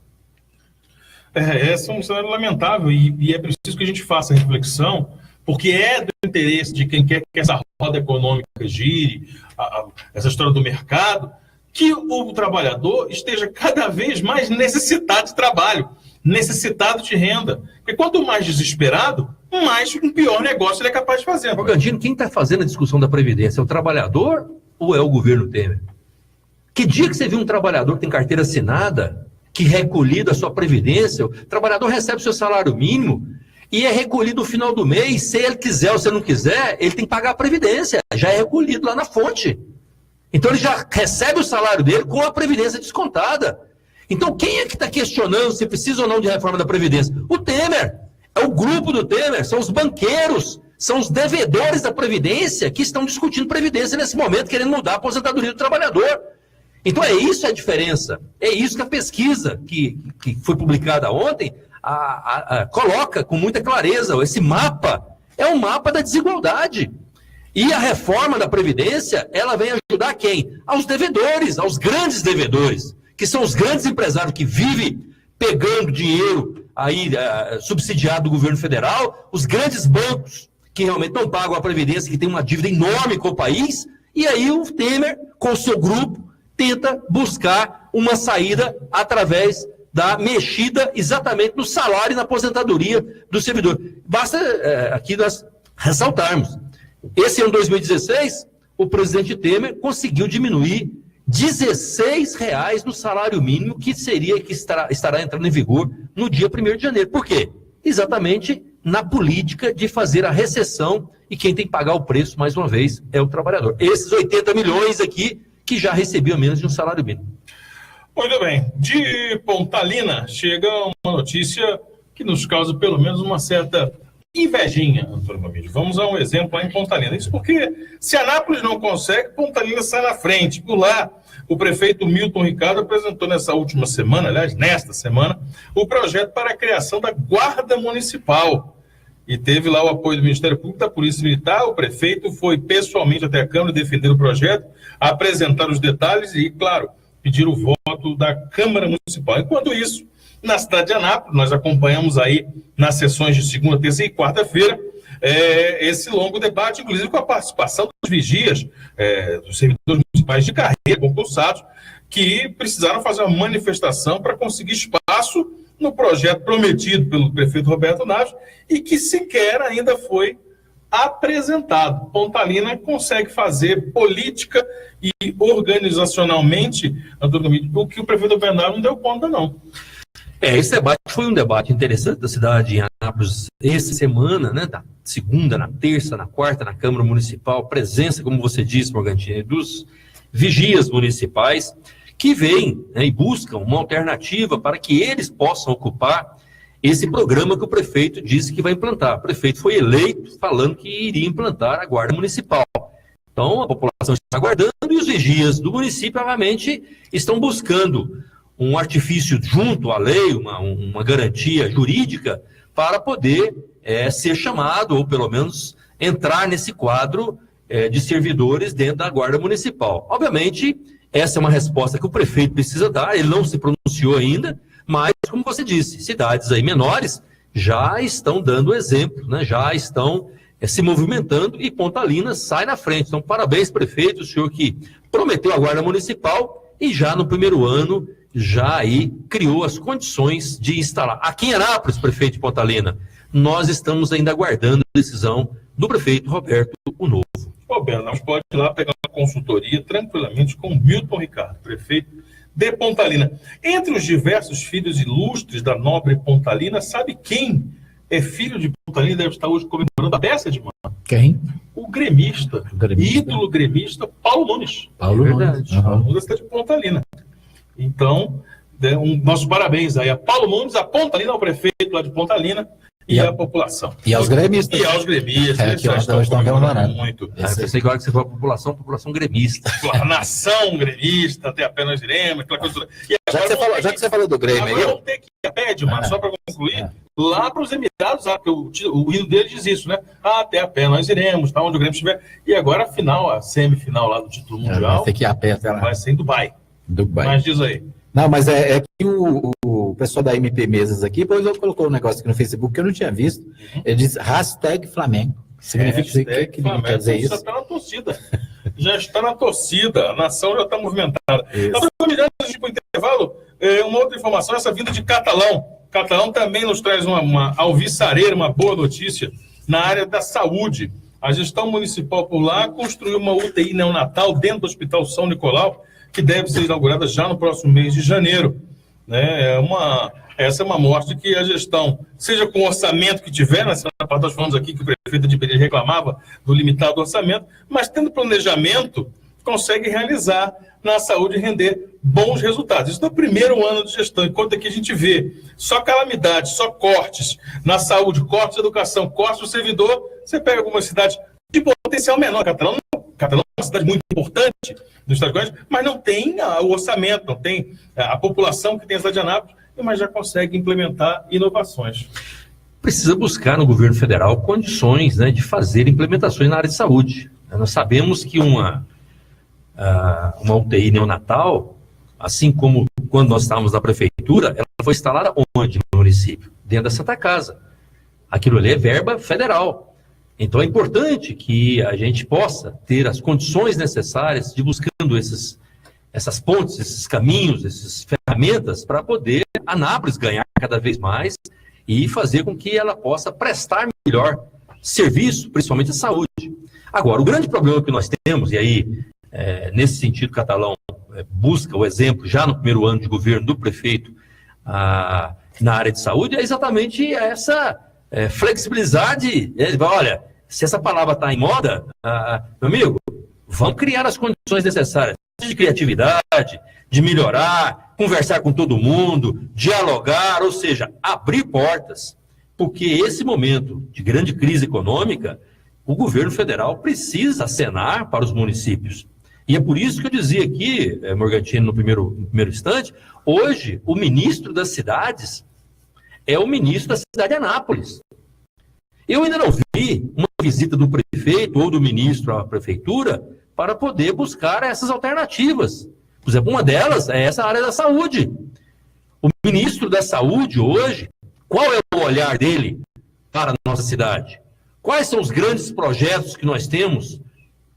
Speaker 4: Esse é um cenário lamentável e é preciso que a gente faça a reflexão, porque é do interesse de quem quer que essa roda econômica gire, essa história do mercado, que o trabalhador esteja cada vez mais necessitado de trabalho, necessitado de renda. Porque quanto mais desesperado, mais um pior negócio ele é capaz de fazer.
Speaker 5: Gandino, quem está fazendo a discussão da Previdência? É o trabalhador ou é o governo Temer? Que dia que você viu um trabalhador que tem carteira assinada, que recolhido a sua Previdência, o trabalhador recebe o seu salário mínimo e é recolhido no final do mês, se ele quiser ou se não quiser, ele tem que pagar a Previdência, já é recolhido lá na fonte. Então ele já recebe o salário dele com a Previdência descontada. Então quem é que está questionando se precisa ou não de reforma da Previdência? O Temer, é o grupo do Temer, são os banqueiros, são os devedores da Previdência que estão discutindo Previdência nesse momento, querendo mudar a aposentadoria do trabalhador. Então é isso a diferença, é isso que a pesquisa que foi publicada ontem coloca com muita clareza. Esse mapa é um mapa da desigualdade. E a reforma da Previdência, ela vem ajudar quem? Aos devedores, aos grandes devedores, que são os grandes empresários que vivem pegando dinheiro aí subsidiado do governo federal, os grandes bancos que realmente não pagam a Previdência, que tem uma dívida enorme com o país, e aí o Temer, com o seu grupo, tenta buscar uma saída através da mexida exatamente no salário e na aposentadoria do servidor. Basta aqui nós ressaltarmos. Esse ano 2016, o presidente Temer conseguiu diminuir R$16 no salário mínimo, que estará entrando em vigor no dia 1º de janeiro. Por quê? Exatamente na política de fazer a recessão, e quem tem que pagar o preço, mais uma vez, é o trabalhador. Esses 80 milhões aqui, que já recebiam menos de um salário mínimo.
Speaker 4: Muito bem. De Pontalina chega uma notícia que nos causa pelo menos uma certa invejinha, Antônio Bombilho. Vamos a um exemplo lá em Pontalina. Isso porque se Anápolis não consegue, Pontalina sai na frente. Por lá, o prefeito Milton Ricardo apresentou nesta semana, o projeto para a criação da Guarda Municipal. E teve lá o apoio do Ministério Público, da Polícia Militar. O prefeito foi pessoalmente até a Câmara defender o projeto, apresentar os detalhes e, claro, pedir o voto da Câmara Municipal. Enquanto isso, na cidade de Anápolis, nós acompanhamos aí nas sessões de segunda, terça e quarta-feira esse longo debate, inclusive com a participação dos vigias, dos servidores municipais de carreira, concursados, que precisaram fazer uma manifestação para conseguir espaço no projeto prometido pelo prefeito Roberto Naves e que sequer ainda foi apresentado. Pontalina consegue fazer política e organizacionalmente, o que o prefeito Roberto Naves não deu conta, não.
Speaker 5: Esse debate foi um debate interessante da cidade de Anápolis essa semana, né? Na segunda, na terça, na quarta, na Câmara Municipal, presença, como você disse, Morgantini, dos vigias municipais que vêm, né, e buscam uma alternativa para que eles possam ocupar esse programa que o prefeito disse que vai implantar. O prefeito foi eleito falando que iria implantar a Guarda Municipal. Então, a população está aguardando e os vigias do município, obviamente, estão buscando um artifício junto à lei, uma garantia jurídica para poder ser chamado, ou pelo menos entrar nesse quadro de servidores dentro da Guarda Municipal. Obviamente, essa é uma resposta que o prefeito precisa dar, ele não se pronunciou ainda, mas, como você disse, cidades aí menores já estão dando exemplo, né? Já estão se movimentando e Pontalina sai na frente. Então, parabéns, prefeito, o senhor que prometeu a Guarda Municipal e já no primeiro ano já aí criou as condições de instalar. Aqui em Anápolis, prefeito de Pontalina, nós estamos ainda aguardando a decisão do prefeito Roberto o Novo.
Speaker 4: Roberto, nós pode ir lá pegar uma consultoria tranquilamente com o Milton Ricardo, prefeito de Pontalina. Entre os diversos filhos ilustres da nobre Pontalina, sabe quem é filho de Pontalina e deve estar hoje comemorando a peça de mano?
Speaker 3: Quem?
Speaker 4: O gremista, ídolo gremista, Paulo Nunes.
Speaker 3: Paulo Nunes.
Speaker 4: Paulo Nunes está de Pontalina. Então, nossos parabéns aí a Paulo Nunes, a Pontalina, ao prefeito lá de Pontalina e a população.
Speaker 3: E aos gremistas.
Speaker 4: E aos gremistas.
Speaker 3: Que hoje estão comemorando
Speaker 4: muito.
Speaker 5: Eu pensei que a hora que você falou população gremista.
Speaker 4: A nação gremista, até apenas iremos, aquela coisa.
Speaker 3: Já que você falou do Grêmio aí.
Speaker 4: Vamos ter que ir a pé, Edmar, só para concluir, lá para os Emirados, porque o hino dele diz isso, né? Até a pé nós iremos, tá onde o Grêmio estiver. E agora a final, a semifinal lá do título mundial.
Speaker 3: Vai ter que ir a pé até lá.
Speaker 4: Vai ser em Dubai. Mas diz aí.
Speaker 3: Não, mas é que o pessoal da MP Mesas aqui, depois eu colocou um negócio aqui no Facebook que eu não tinha visto. Ele diz #Flamengo. Significa que
Speaker 4: Flamengo,
Speaker 3: quer dizer isso?
Speaker 4: Já está na torcida. Já está na torcida. A nação já está movimentada. Então, antes de ir para o intervalo, uma outra informação, essa vinda de Catalão. Catalão também nos traz uma alvissareira, uma boa notícia na área da saúde. A gestão municipal por lá construiu uma UTI neonatal dentro do Hospital São Nicolau, que deve ser inaugurada já no próximo mês de janeiro. Né? Essa é uma mostra de que a gestão, seja com o orçamento que tiver, na semana passada nós falamos aqui que o prefeito de Pereira reclamava do limitado orçamento, mas tendo planejamento, consegue realizar na saúde e render bons resultados. Isso no primeiro ano de gestão, enquanto aqui a gente vê só calamidades, só cortes na saúde, cortes na educação, cortes no servidor, você pega algumas cidades de potencial menor. Catalão é uma cidade muito importante do estado de Goiás, mas não tem o orçamento, não tem a população que tem a cidade de Anápolis, mas já consegue implementar inovações.
Speaker 5: Precisa buscar no governo federal condições, né, de fazer implementações na área de saúde. Nós sabemos que uma UTI neonatal, assim como quando nós estávamos na prefeitura, ela foi instalada onde no município? Dentro da Santa Casa. Aquilo ali é verba federal. Então é importante que a gente possa ter as condições necessárias de buscando essas pontes, esses caminhos, essas ferramentas para poder Anápolis ganhar cada vez mais e fazer com que ela possa prestar melhor serviço, principalmente a saúde. Agora, o grande problema que nós temos, e aí, nesse sentido, Catalão busca o exemplo já no primeiro ano de governo do prefeito na área de saúde, é exatamente essa flexibilizar olha, se essa palavra está em moda, meu amigo, vamos criar as condições necessárias de criatividade, de melhorar, conversar com todo mundo, dialogar, ou seja, abrir portas, porque esse momento de grande crise econômica, o governo federal precisa acenar para os municípios. E é por isso que eu dizia aqui, Morgantini, no primeiro instante, hoje o ministro das cidades é o ministro da cidade de Anápolis. Eu ainda não vi uma visita do prefeito ou do ministro à prefeitura para poder buscar essas alternativas. Por exemplo, uma delas é essa área da saúde. O ministro da saúde hoje, qual é o olhar dele para a nossa cidade? Quais são os grandes projetos que nós temos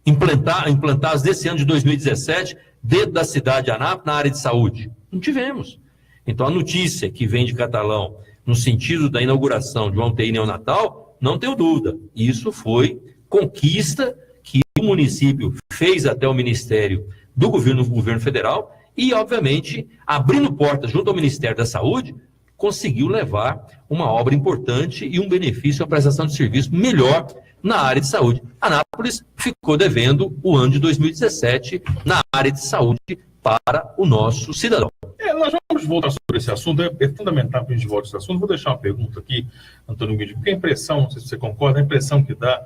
Speaker 5: implantados nesse ano de 2017 dentro da cidade de Anápolis na área de saúde? Não tivemos. Então, a notícia que vem de Catalão, no sentido da inauguração de uma UTI neonatal, não tenho dúvida. Isso foi conquista que o município fez até o Ministério do Governo Federal e, obviamente, abrindo portas junto ao Ministério da Saúde, conseguiu levar uma obra importante e um benefício à prestação de serviço melhor na área de saúde. Anápolis ficou devendo o ano de 2017 na área de saúde para o nosso cidadão.
Speaker 4: Nós vamos voltar sobre esse assunto, é fundamental que a gente volte esse assunto. Vou deixar uma pergunta aqui, Antônio Mídio, porque a impressão, não sei se você concorda, a impressão que dá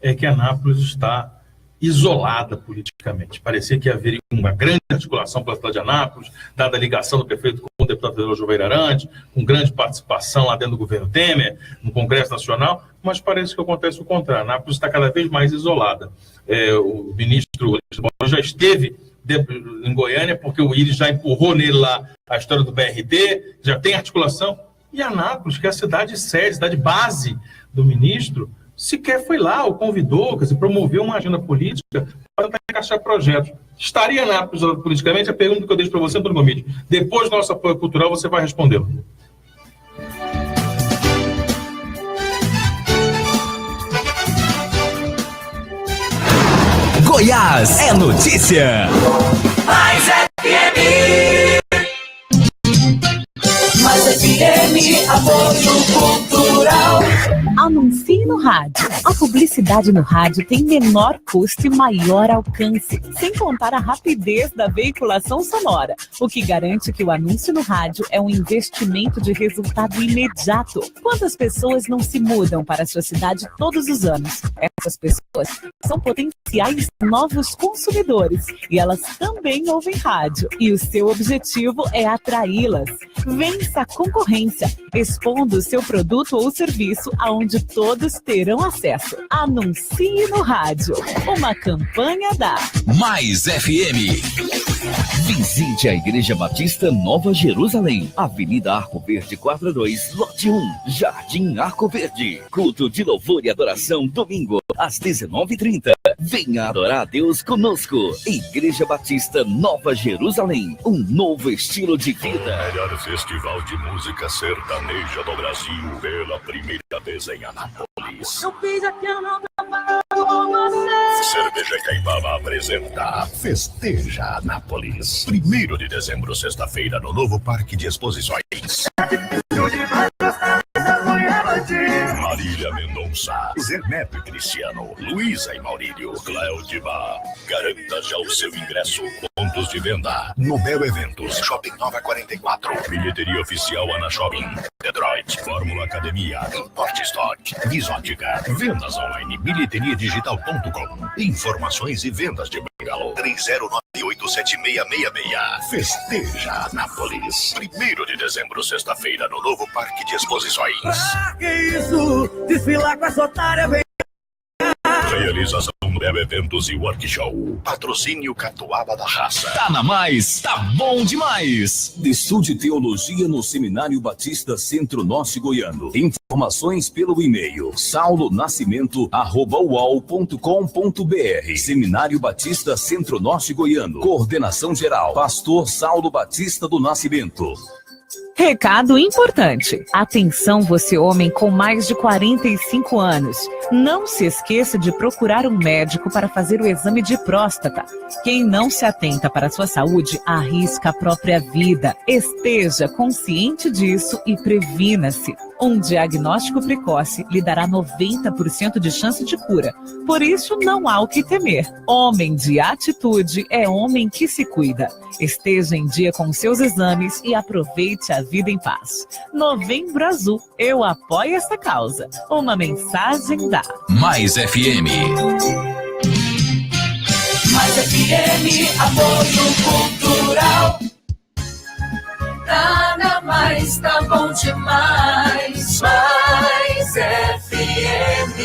Speaker 4: é que Anápolis está isolada politicamente. Parecia que haveria uma grande articulação pela cidade de Anápolis, dada a ligação do prefeito com o deputado federal Gilveira Arantes, com grande participação lá dentro do governo Temer, no Congresso Nacional, mas parece que acontece o contrário. Anápolis está cada vez mais isolada. O ministro já esteve em Goiânia, porque o Íris já empurrou nele lá a história do BRT, já tem articulação, e Anápolis, que é a cidade sede, cidade base do ministro, sequer foi lá, o convidou, quer dizer, promoveu uma agenda política para tentar encaixar projetos. Estaria Anápolis politicamente? A pergunta que eu deixo para você, Antônio Gomide, depois do nosso apoio cultural, você vai respondê-lo.
Speaker 1: Goiás é notícia.
Speaker 2: Mais FM. Mais FM, apoio cultural.
Speaker 6: Anuncie no rádio. A publicidade no rádio tem menor custo e maior alcance, sem contar a rapidez da veiculação sonora, o que garante que o anúncio no rádio é um investimento de resultado imediato. Quantas pessoas não se mudam para a sua cidade todos os anos? Essas pessoas são potenciais novos consumidores e elas também ouvem rádio. E o seu objetivo é atraí-las. Vença a concorrência, expondo o seu produto ou serviço aonde todos terão acesso. Anuncie no rádio. Uma campanha da
Speaker 1: Mais FM.
Speaker 7: Visite a Igreja Batista Nova Jerusalém, Avenida Arco Verde 42, lote 1, Jardim Arco Verde. Culto de louvor e adoração, domingo, às 19h30. Venha adorar a Deus conosco. Igreja Batista Nova Jerusalém, um novo estilo de vida.
Speaker 13: O melhor festival de música sertaneja do Brasil, pela primeira vez em Anápolis.
Speaker 2: Eu fiz aquilo, não trabalho com você.
Speaker 13: Cerveja Caipaba apresenta Festeja Anápolis. 1º de dezembro, sexta-feira, no novo Parque de Exposições. Marília Mendonça, Zé Neto e Cristiano, Luísa e Maurílio, Cléudiva. Garanta já o seu ingresso. Pontos de venda: Nobel Eventos, Shopping Nova 44, bilheteria oficial Ana Shopping, Detroit, Fórmula Academia, Import Stock, Visótica, vendas online, bilheteriadigital.com. Informações e vendas de Bangalô, 30987666. Festeja Anápolis. 1º de dezembro, sexta-feira, no novo Parque de Exposições.
Speaker 2: Que isso? Desfilar com essa otária, vem.
Speaker 13: Realização Nobel Eventos e Workshop. Patrocínio Catuaba da Raça.
Speaker 1: Tá na Mais, tá bom demais.
Speaker 12: Estude Teologia no Seminário Batista Centro-Norte Goiano. Informações pelo e-mail saulonascimento@ual.com.br. Seminário Batista Centro-Norte Goiano. Coordenação geral: Pastor Saulo Batista do Nascimento.
Speaker 6: Recado importante. Atenção, você homem com mais de 45 anos. Não se esqueça de procurar um médico para fazer o exame de próstata. Quem não se atenta para a sua saúde, arrisca a própria vida. Esteja consciente disso e previna-se. Um diagnóstico precoce lhe dará 90% de chance de cura. Por isso, não há o que temer. Homem de atitude é homem que se cuida. Esteja em dia com seus exames e aproveite a vida em paz. Novembro Azul. Eu apoio essa causa. Uma mensagem da
Speaker 1: Mais FM.
Speaker 2: Mais FM, apoio cultural. Nada mais, tá bom demais. Mais FM.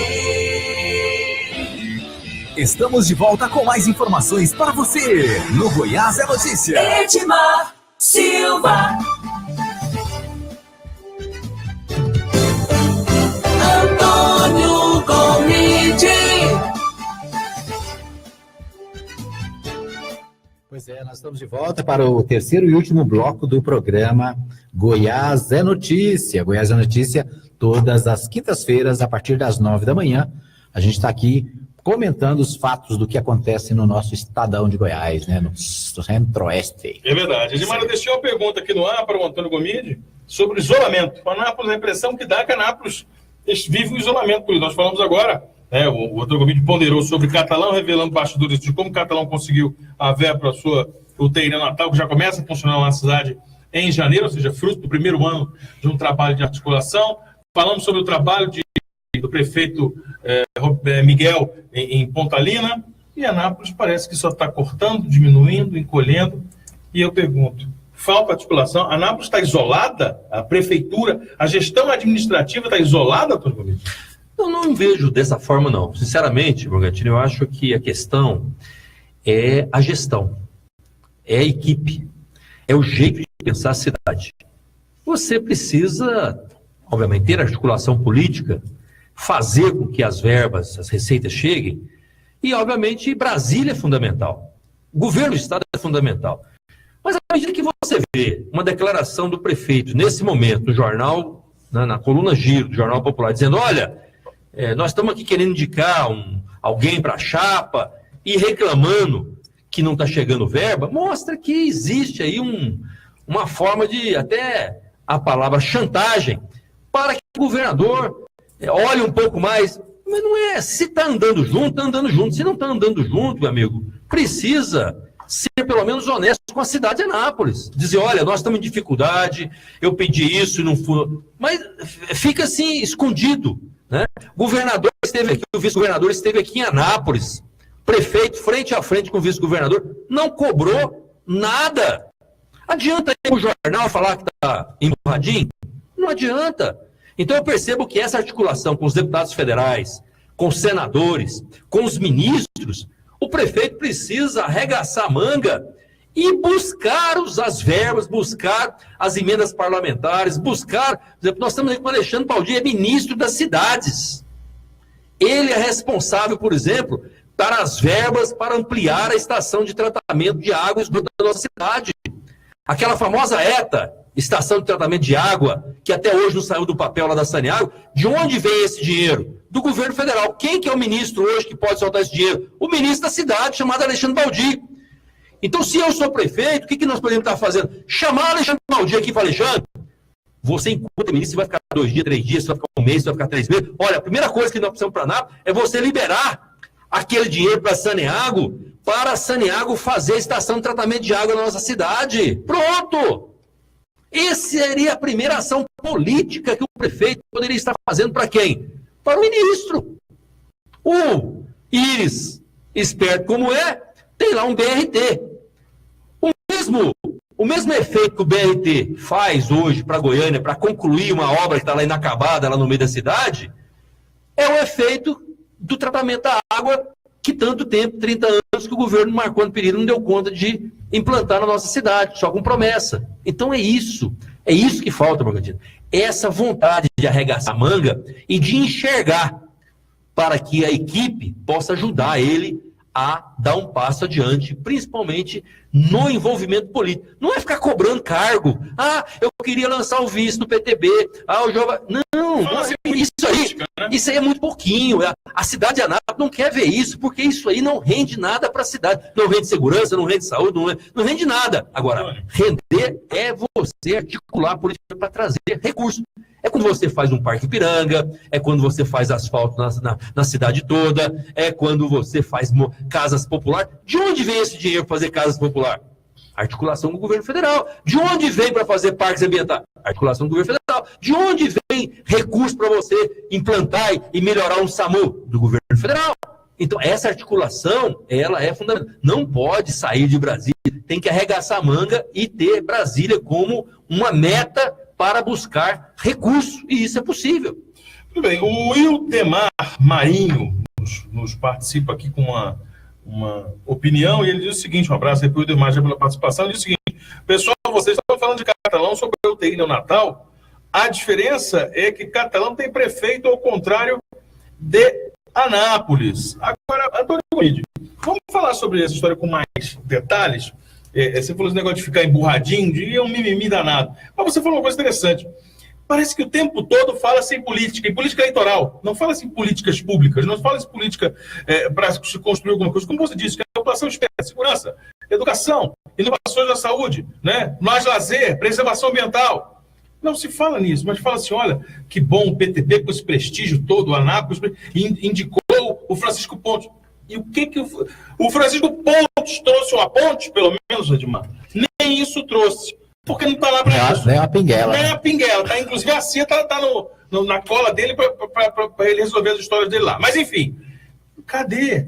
Speaker 1: Estamos de volta com mais informações para você no Goiás é Notícia.
Speaker 2: Edmar Silva. Antônio Gomide.
Speaker 3: Pois é, nós Estamos de volta para o terceiro e último bloco do programa Goiás é Notícia. Goiás é Notícia, todas as quintas-feiras, a partir das 9 da manhã. A gente está aqui comentando os fatos do que acontece no nosso estadão de Goiás, né, no centro-oeste.
Speaker 4: É verdade. Edmar, eu deixei uma pergunta aqui no ar para o Antônio Gomide sobre o isolamento. O Anápolis, a impressão que dá é que Anápolis vive o isolamento político. Nós falamos agora, o Antônio Gomide ponderou sobre Catalão, revelando bastidores de como Catalão conseguiu a verba para a sua UTI neonatal, que já começa a funcionar na cidade em janeiro, ou seja, fruto do primeiro ano de um trabalho de articulação. Falamos sobre o trabalho do prefeito Miguel em Pontalina, e Anápolis parece que só está cortando, diminuindo, encolhendo. E eu pergunto, falta articulação? Anápolis está isolada? A prefeitura, a gestão administrativa está isolada, Antônio Gomide?
Speaker 5: Eu não vejo dessa forma, não. Sinceramente, Morgantini, eu acho que a questão é a gestão, é a equipe, é o jeito de pensar a cidade. Você precisa, obviamente, ter articulação política, fazer com que as verbas, as receitas cheguem, e, obviamente, Brasília é fundamental. O governo do Estado é fundamental. Mas, à medida que você vê uma declaração do prefeito, nesse momento, no jornal, na coluna Giro, do Jornal Popular, dizendo, olha, nós estamos aqui querendo indicar alguém para a chapa, e reclamando que não está chegando verba, mostra que existe aí uma forma de, até a palavra chantagem, para que o governador olhe um pouco mais. Mas não é, se está andando junto, está andando junto. Se não está andando junto, meu amigo, precisa ser pelo menos honesto com a cidade de Anápolis. Dizer, olha, nós estamos em dificuldade, eu pedi isso e não fui. Mas fica assim, escondido, né? O governador esteve aqui, o vice-governador esteve aqui em Anápolis, prefeito frente a frente com o vice-governador, não cobrou nada. Adianta ir o jornal falar que está emburradinho? Não adianta. Então eu percebo que essa articulação com os deputados federais, com os senadores, com os ministros, o prefeito precisa arregaçar a manga e buscar as verbas, buscar as emendas parlamentares, buscar... Por exemplo, nós estamos aí com o Alexandre Baldi, é ministro das cidades. Ele é responsável, por exemplo, para as verbas para ampliar a estação de tratamento de água e esgoto da nossa cidade. Aquela famosa ETA, Estação de Tratamento de Água, que até hoje não saiu do papel lá da Saneago, de onde vem esse dinheiro? Do governo federal. Quem que é o ministro hoje que pode soltar esse dinheiro? O ministro da cidade, chamado Alexandre Baldi. Então, se eu sou prefeito, o que nós podemos estar fazendo? Chamar o Alexandre Baldi aqui e falar, Alexandre, você enquanto ministro, você vai ficar 2 dias, 3 dias, você vai ficar 1 mês, você vai ficar 3 meses. Olha, a primeira coisa que nós precisamos para Anápolis é você liberar aquele dinheiro para a Saneago fazer a estação de tratamento de água na nossa cidade. Pronto! Essa seria a primeira ação política que o prefeito poderia estar fazendo para quem? Para o ministro. O Íris, esperto como é, tem lá um BRT. O mesmo efeito que o BRT faz hoje para Goiânia, para concluir uma obra que está lá inacabada, lá no meio da cidade, é o efeito do tratamento da água que tanto tempo, 30 anos, que o governo Marconi Perillo não deu conta de implantar na nossa cidade, só com promessa. Então é isso que falta, Morgantino. Essa vontade de arregaçar a manga e de enxergar para que a equipe possa ajudar ele a dar um passo adiante, principalmente no envolvimento político. Não é ficar cobrando cargo. Ah, eu queria lançar o vice do PTB. Ah, o Jova... Não, isso aí é muito pouquinho. A cidade de Anápolis não quer ver isso, porque isso aí não rende nada para a cidade. Não rende segurança, não rende saúde, não rende nada. Agora, render é você articular a política para trazer recursos. É quando você faz um Parque Ipiranga, é quando você faz asfalto na cidade toda, é quando você faz casas populares. De onde vem esse dinheiro para fazer casas populares? Articulação do governo federal. De onde vem para fazer parques ambientais? Articulação do governo federal. De onde vem recurso para você implantar e melhorar um SAMU? Do governo federal. Então, essa articulação, ela é fundamental. Não pode sair de Brasília, tem que arregaçar a manga e ter Brasília como uma meta para buscar recurso, e isso é possível.
Speaker 4: Tudo bem, o Wildemar Marinho nos participa aqui com uma opinião, e ele diz o seguinte, um abraço aí para o Wildemar já pela participação, ele diz o seguinte, pessoal, vocês estão falando de Catalão sobre a UTI neonatal, a diferença é que Catalão tem prefeito ao contrário de Anápolis. Agora, Antônio Gomide, vamos falar sobre essa história com mais detalhes. Você falou esse negócio de ficar emburradinho, é um mimimi danado. Mas você falou uma coisa interessante. Parece que o tempo todo fala-se em política, em política eleitoral. Não fala-se em políticas públicas, não fala-se em política para se construir alguma coisa. Como você disse, que a população espera segurança, educação, inovações da saúde, né? Mais lazer, preservação ambiental. Não se fala nisso, mas fala assim, olha, que bom o PTB com esse prestígio todo, o Anápolis, indicou o Francisco Pontes. E o que o Francisco Pontes trouxe uma ponte, pelo menos, Edmar? Nem isso trouxe. Porque não está lá para isso.
Speaker 3: Nem uma pinguela.
Speaker 4: Nem a pinguela. Tá, inclusive a CIA está na cola dele para ele resolver as histórias dele lá. Mas, enfim, cadê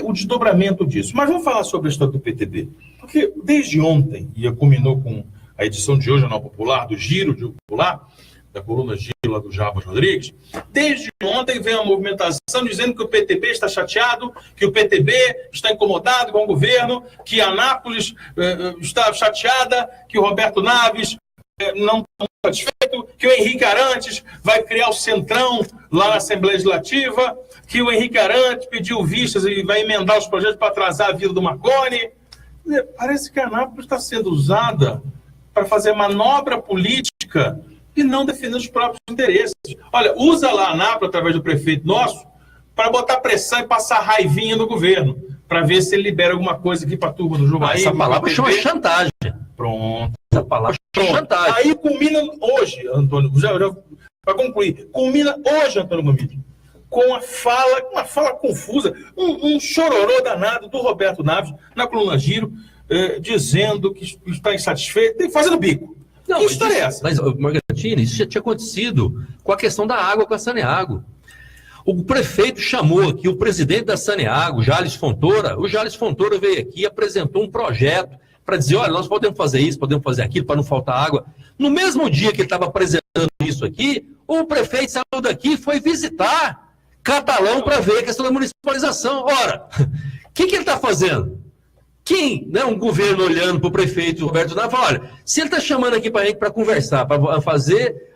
Speaker 4: o desdobramento disso? Mas vamos falar sobre a história do PTB. Porque desde ontem, e culminou com a edição de hoje, Jornal Popular, do Giro de Popular, da coluna Giro lá do Jarbas Rodrigues, desde ontem vem a movimentação dizendo que o PTB está chateado, que o PTB está incomodado com o governo, que Anápolis está chateada, que o Roberto Naves não está satisfeito, que o Henrique Arantes vai criar o Centrão lá na Assembleia Legislativa, que o Henrique Arantes pediu vistas e vai emendar os projetos para atrasar a vida do Marconi. Parece que a Anápolis está sendo usada para fazer manobra política e não defender os próprios interesses. Olha, usa lá a Anápolis, através do prefeito nosso, para botar pressão e passar raivinha no governo, para ver se ele libera alguma coisa aqui para a turma do Juvaí.
Speaker 5: Essa palavra chama chantagem.
Speaker 4: Pronto.
Speaker 5: Essa palavra chama chantagem.
Speaker 4: Aí culmina hoje, Antônio, para concluir, culmina hoje, Antônio Gomide, com uma fala confusa, um chororô danado do Roberto Naves, na coluna Giro, dizendo que está insatisfeito, fazendo bico.
Speaker 5: Não,
Speaker 4: que história é essa?
Speaker 5: Mas, Morgantini, isso já tinha acontecido com a questão da água com a Saneago. O prefeito chamou aqui o presidente da Saneago, Jales Fontoura. O Jales Fontoura veio aqui e apresentou um projeto para dizer, olha, nós podemos fazer isso, podemos fazer aquilo, para não faltar água. No mesmo dia que ele estava apresentando isso aqui, o prefeito saiu daqui e foi visitar Catalão para ver a questão da municipalização. Ora, o que ele está fazendo? Quem, né, um governo olhando para o prefeito Roberto Naves, olha, se ele está chamando aqui para a gente para conversar, para fazer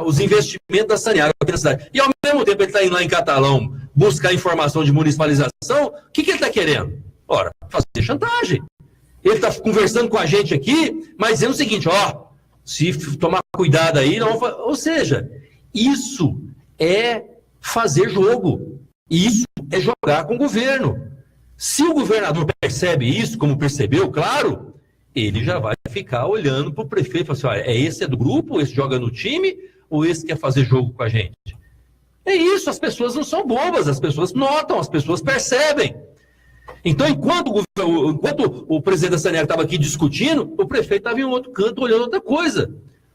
Speaker 5: os investimentos da Saneago aqui na cidade, e ao mesmo tempo ele está indo lá em Catalão buscar informação de municipalização, o que ele está querendo? Ora, fazer chantagem. Ele está conversando com a gente aqui, mas dizendo o seguinte, ó, se tomar cuidado aí, não, ou seja, isso é fazer jogo, isso é jogar com o governo. Se o governador percebe isso, como percebeu, claro, ele já vai ficar olhando para o prefeito e falar assim, olha, esse é do grupo, esse joga no time, ou esse quer fazer jogo com a gente? É isso, as pessoas não são bobas, as pessoas notam, as pessoas percebem. Então, enquanto o presidente da Saneago estava aqui discutindo, o prefeito estava em outro canto olhando outra coisa.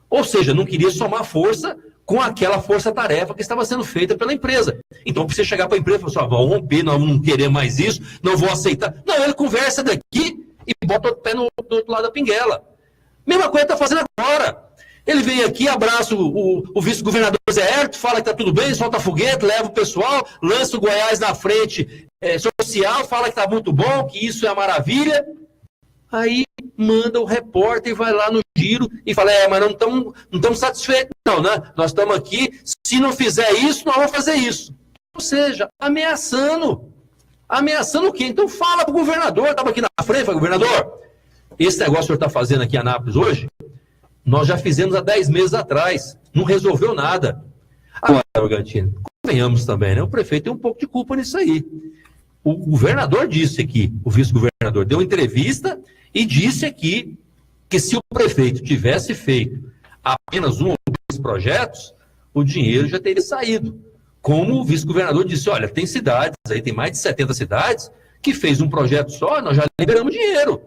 Speaker 5: Ou seja, não queria somar força com aquela força-tarefa que estava sendo feita pela empresa. Então, precisa chegar para a empresa e falar assim, vamos romper, nós não queremos mais isso, não vou aceitar. Não, ele conversa daqui e bota o pé do outro lado da pinguela. Mesma coisa está fazendo agora. Ele vem aqui, abraça o vice-governador Zé Hérito, fala que está tudo bem, solta foguete, leva o pessoal, lança o Goiás na frente social, fala que está muito bom, que isso é a maravilha. Aí manda o repórter e vai lá no Giro e fala, mas não estamos satisfeitos não, né? Nós estamos aqui, se não fizer isso, nós vamos fazer isso. Ou seja, ameaçando. Ameaçando o quê? Então fala para o governador, estava aqui na frente, fala, governador, esse negócio que o senhor está fazendo aqui em Anápolis hoje, nós já fizemos há 10 meses atrás, não resolveu nada. Agora, Morgantini, convenhamos também, né? O prefeito tem um pouco de culpa nisso aí. O governador disse aqui, o vice-governador deu entrevista e disse aqui que se o prefeito tivesse feito apenas 1 ou 2 projetos, o dinheiro já teria saído. Como o vice-governador disse, olha, tem cidades, aí tem mais de 70 cidades, que fez um projeto só, nós já liberamos dinheiro.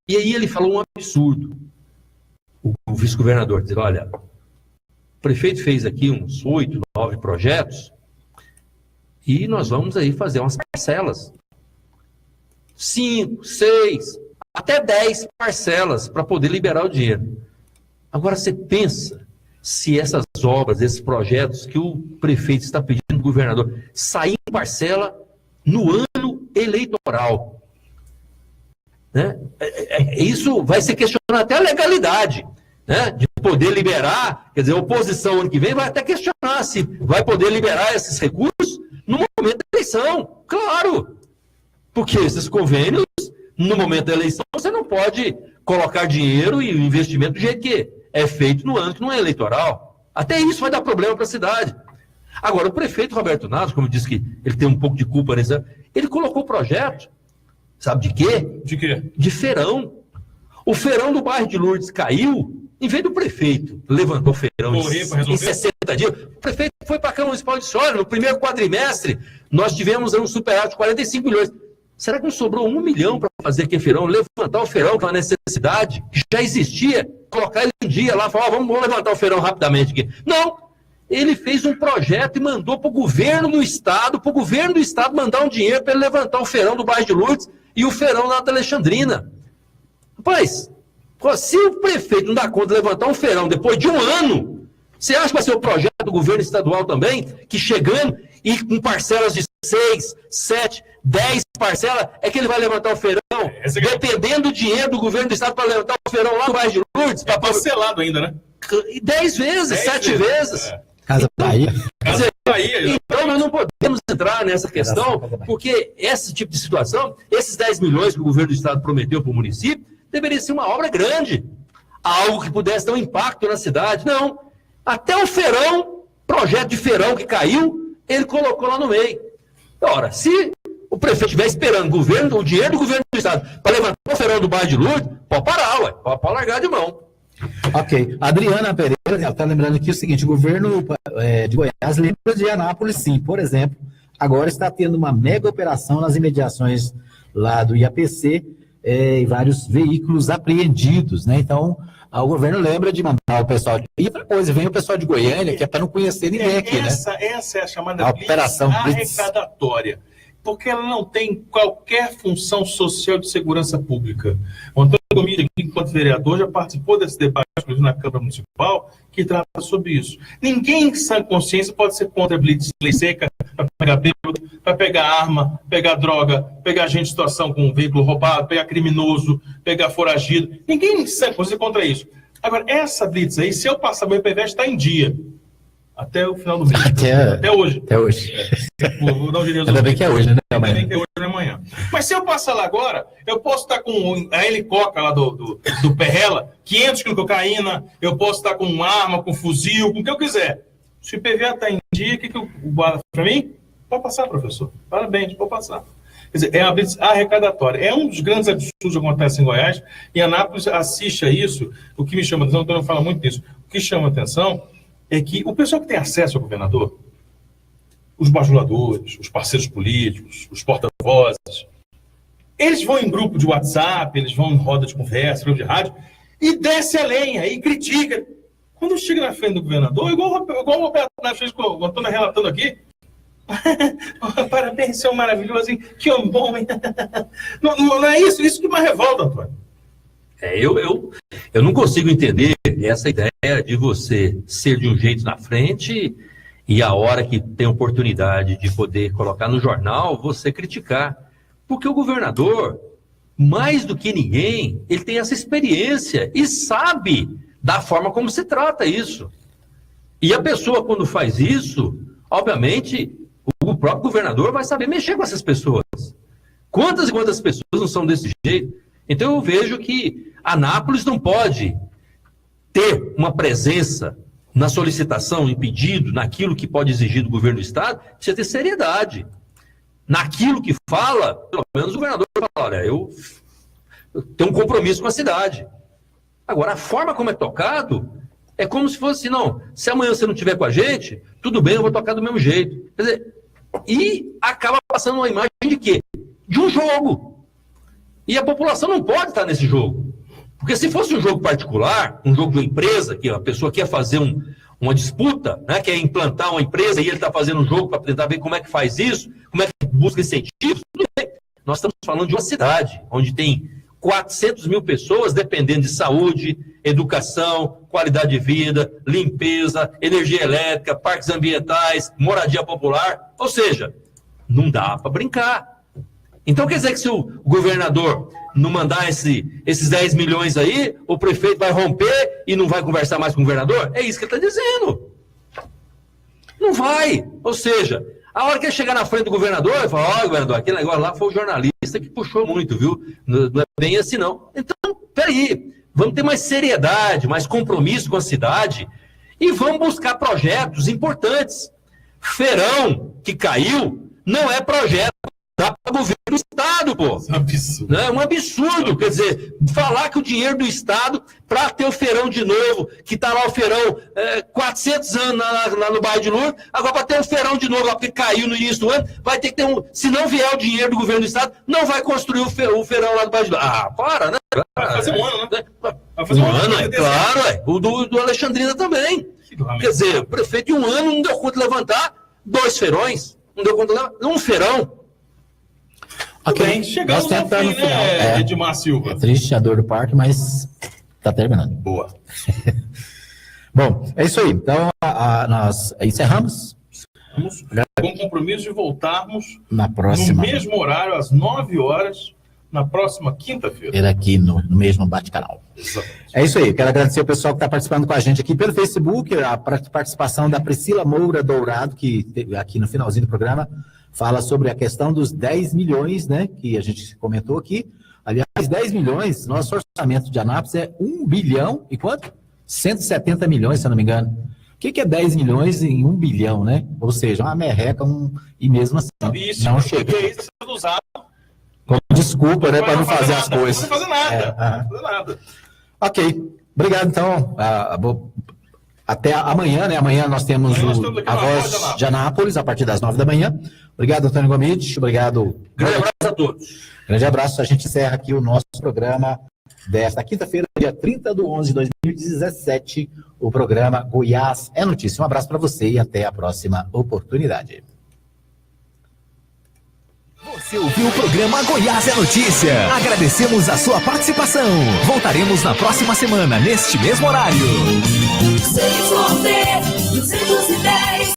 Speaker 5: E aí ele falou um absurdo. O vice-governador disse, olha, o prefeito fez aqui uns 8, 9 projetos, e nós vamos aí fazer umas parcelas. 5, 6, até 10 parcelas para poder liberar o dinheiro. Agora você pensa se essas obras, esses projetos que o prefeito está pedindo ao governador saírem em parcela no ano eleitoral. Né? Isso vai ser questionado até a legalidade, né? De poder liberar, quer dizer, a oposição ano que vem vai até questionar se vai poder liberar esses recursos no momento da eleição, claro, porque esses convênios no momento da eleição, você não pode colocar dinheiro e investimento do jeito que é feito no ano que não é eleitoral. Até isso vai dar problema para a cidade. Agora, o prefeito Roberto Naves, como eu disse que ele tem um pouco de culpa nesse, ele colocou o projeto, sabe de quê?
Speaker 4: De quê?
Speaker 5: De feirão. O feirão do bairro de Lourdes caiu, em vez do prefeito levantou o feirão em 60 dias. O prefeito foi para a Câmara Municipal e disse, olha, no primeiro quadrimestre, nós tivemos um superávit de 45 milhões. Será que não sobrou 1 milhão para fazer aquele feirão? Levantar o feirão, que é uma necessidade que já existia, colocar ele em dia lá, falar, vamos levantar o feirão rapidamente aqui. Não, ele fez um projeto e mandou para o governo do estado mandar um dinheiro para ele levantar o feirão do bairro de Lourdes e o feirão lá da Alexandrina. Rapaz, se o prefeito não dá conta de levantar um feirão depois de um ano, você acha que vai ser o projeto do governo estadual também, que chegando e com parcelas de 6, 7, 10 parcelas, é que ele vai levantar o feirão, dependendo do dinheiro do governo do estado para levantar o feirão lá no bairro de Lourdes.
Speaker 4: Tá parcelado ainda, né?
Speaker 5: 10 vezes, 7 vezes.
Speaker 3: Casa Bahia.
Speaker 5: Então nós não podemos entrar nessa questão, porque esse tipo de situação, esses 10 milhões que o governo do estado prometeu para o município, deveria ser uma obra grande, algo que pudesse dar um impacto na cidade. Não, até o feirão, projeto de feirão que caiu, ele colocou lá no meio. Ora, se o prefeito estiver esperando o dinheiro do governo do estado para levantar o feirão do bairro de Lourdes, pode parar, ué, pode largar de mão.
Speaker 3: Ok. Adriana Pereira está lembrando aqui o seguinte, o governo de Goiás lembra de Anápolis, sim. Por exemplo, agora está tendo uma mega operação nas imediações lá do IAPC, e vários veículos apreendidos, né? Então, o governo lembra de mandar o pessoal... E outra coisa, vem o pessoal de Goiânia, que é para não conhecer ninguém aqui, né?
Speaker 4: Essa é a chamada
Speaker 3: operação
Speaker 4: arrecadatória, porque ela não tem qualquer função social de segurança pública. O Antônio Gomide, enquanto vereador, já participou desse debate na Câmara Municipal, que trata sobre isso. Ninguém em sã consciência pode ser contra a blitz, lei seca, para pegar bêbado, para pegar arma, pegar droga, pegar gente em situação com um veículo roubado, pegar criminoso, pegar foragido. Ninguém em sã consciência é contra isso. Agora, essa blitz aí, se eu passar, meu IPVET está em dia. Até o final do mês. Até hoje.
Speaker 3: Até hoje.
Speaker 4: Vou dar um dinheiro.
Speaker 3: Ainda bem que é hoje, né?
Speaker 4: Ainda bem que é hoje, não é amanhã. Mas se eu passar lá agora, eu posso estar com a helicóptero lá do Perrela, 500 quilos de cocaína, eu posso estar com uma arma, com fuzil, com o que eu quiser. Se o IPVA está em dia, o que eu guardo para mim? Pode passar, professor. Parabéns, pode passar. Quer dizer, é uma blitz arrecadatória. É um dos grandes absurdos que acontece em Goiás, e Anápolis assiste a isso. O que me chama a atenção, o Antônio fala muito disso, o que chama a atenção é que o pessoal que tem acesso ao governador, os bajuladores, os parceiros políticos, os porta-vozes, eles vão em grupo de WhatsApp, eles vão em roda de conversa, grupo de rádio, e desce a lenha, e critica. Quando chega na frente do governador, igual o Roberto fez com o Antônio relatando aqui, parabéns, seu maravilhoso, hein? Que homem bom, hein? Não é isso que me revolta, Antônio.
Speaker 5: Eu não consigo entender essa ideia de você ser de um jeito na frente e a hora que tem oportunidade de poder colocar no jornal, você criticar. Porque o governador, mais do que ninguém, ele tem essa experiência e sabe da forma como se trata isso. E a pessoa, quando faz isso, obviamente, o próprio governador vai saber mexer com essas pessoas. Quantas e quantas pessoas não são desse jeito? Então eu vejo que Anápolis não pode ter uma presença na solicitação, em pedido, naquilo que pode exigir do governo do estado, precisa ter seriedade. Naquilo que fala, pelo menos o governador fala, olha, eu tenho um compromisso com a cidade. Agora, a forma como é tocado é como se fosse assim, não, se amanhã você não estiver com a gente, tudo bem, eu vou tocar do mesmo jeito. Quer dizer, e acaba passando uma imagem de quê? De um jogo. E a população não pode estar nesse jogo. Porque se fosse um jogo particular, um jogo de uma empresa, que a pessoa quer fazer uma disputa, né, quer implantar uma empresa e ele está fazendo um jogo para tentar ver como é que faz isso, como é que busca incentivos, tudo bem. Nós estamos falando de uma cidade onde tem 400 mil pessoas dependendo de saúde, educação, qualidade de vida, limpeza, energia elétrica, parques ambientais, moradia popular. Ou seja, não dá para brincar. Então quer dizer que se o governador não mandar esses 10 milhões aí, o prefeito vai romper e não vai conversar mais com o governador? É isso que ele está dizendo. Não vai. Ou seja, A hora que ele chegar na frente do governador, ele fala, governador, aquele negócio lá foi o jornalista que puxou muito, viu? Não é bem assim, não. Então, peraí, vamos ter mais seriedade, mais compromisso com a cidade e vamos buscar projetos importantes. Feirão que caiu não é projeto da governo do Estado, pô.
Speaker 4: É um absurdo.
Speaker 5: É um absurdo, quer dizer, falar que o dinheiro do Estado, para ter o feirão de novo, que está lá o feirão 400 anos lá no bairro de Lourdes, agora para ter um feirão de novo, porque caiu no início do ano, vai ter que ter se não vier o dinheiro do governo do Estado, não vai construir o feirão lá do bairro de Lourdes. Ah, para, né?
Speaker 4: Vai fazer um ano, né?
Speaker 5: Vai fazer um ano, é claro, o do Alexandrina também. Quer dizer, o prefeito em um ano não deu conta de levantar 2 feirões, não deu conta de levantar um feirão.
Speaker 4: Ok, chegamos ao fim, né, Edmar Silva?
Speaker 3: É triste a dor do parque, mas tá terminando.
Speaker 4: Boa.
Speaker 3: Bom, é isso aí. Então, nós encerramos.
Speaker 4: Com o compromisso de voltarmos
Speaker 3: na próxima,
Speaker 4: no mesmo horário, às 9 horas, na próxima quinta-feira.
Speaker 3: Ele aqui no mesmo bate-canal. É isso aí. Quero agradecer o pessoal que está participando com a gente aqui pelo Facebook, a participação da Priscila Moura Dourado, que aqui no finalzinho do programa fala sobre a questão dos 10 milhões, né, que a gente comentou aqui. Aliás, 10 milhões, nosso orçamento de Anápolis é 1 bilhão e quanto? 170 milhões, se eu não me engano. O que é 10 milhões em 1 bilhão, né? Ou seja, uma merreca, e mesmo assim, não chega.
Speaker 4: Isso está sendo usado
Speaker 3: como desculpa, né, para não fazer as coisas.
Speaker 4: Não fazer nada. Não fazer nada.
Speaker 3: Ok. Obrigado, então. Até amanhã, né? Amanhã nós temos a Voz de Anápolis, a partir das 9 da manhã. Obrigado, Antônio Gomes. Obrigado.
Speaker 5: Grande abraço a todos.
Speaker 3: Grande abraço. A gente encerra aqui o nosso programa desta quinta-feira, dia 30/11/2017, o programa Goiás é Notícia. Um abraço para você e até a próxima oportunidade.
Speaker 1: Você ouviu o programa Goiás é Notícia. Agradecemos a sua participação. Voltaremos na próxima semana, neste mesmo horário.
Speaker 2: Sem esconder.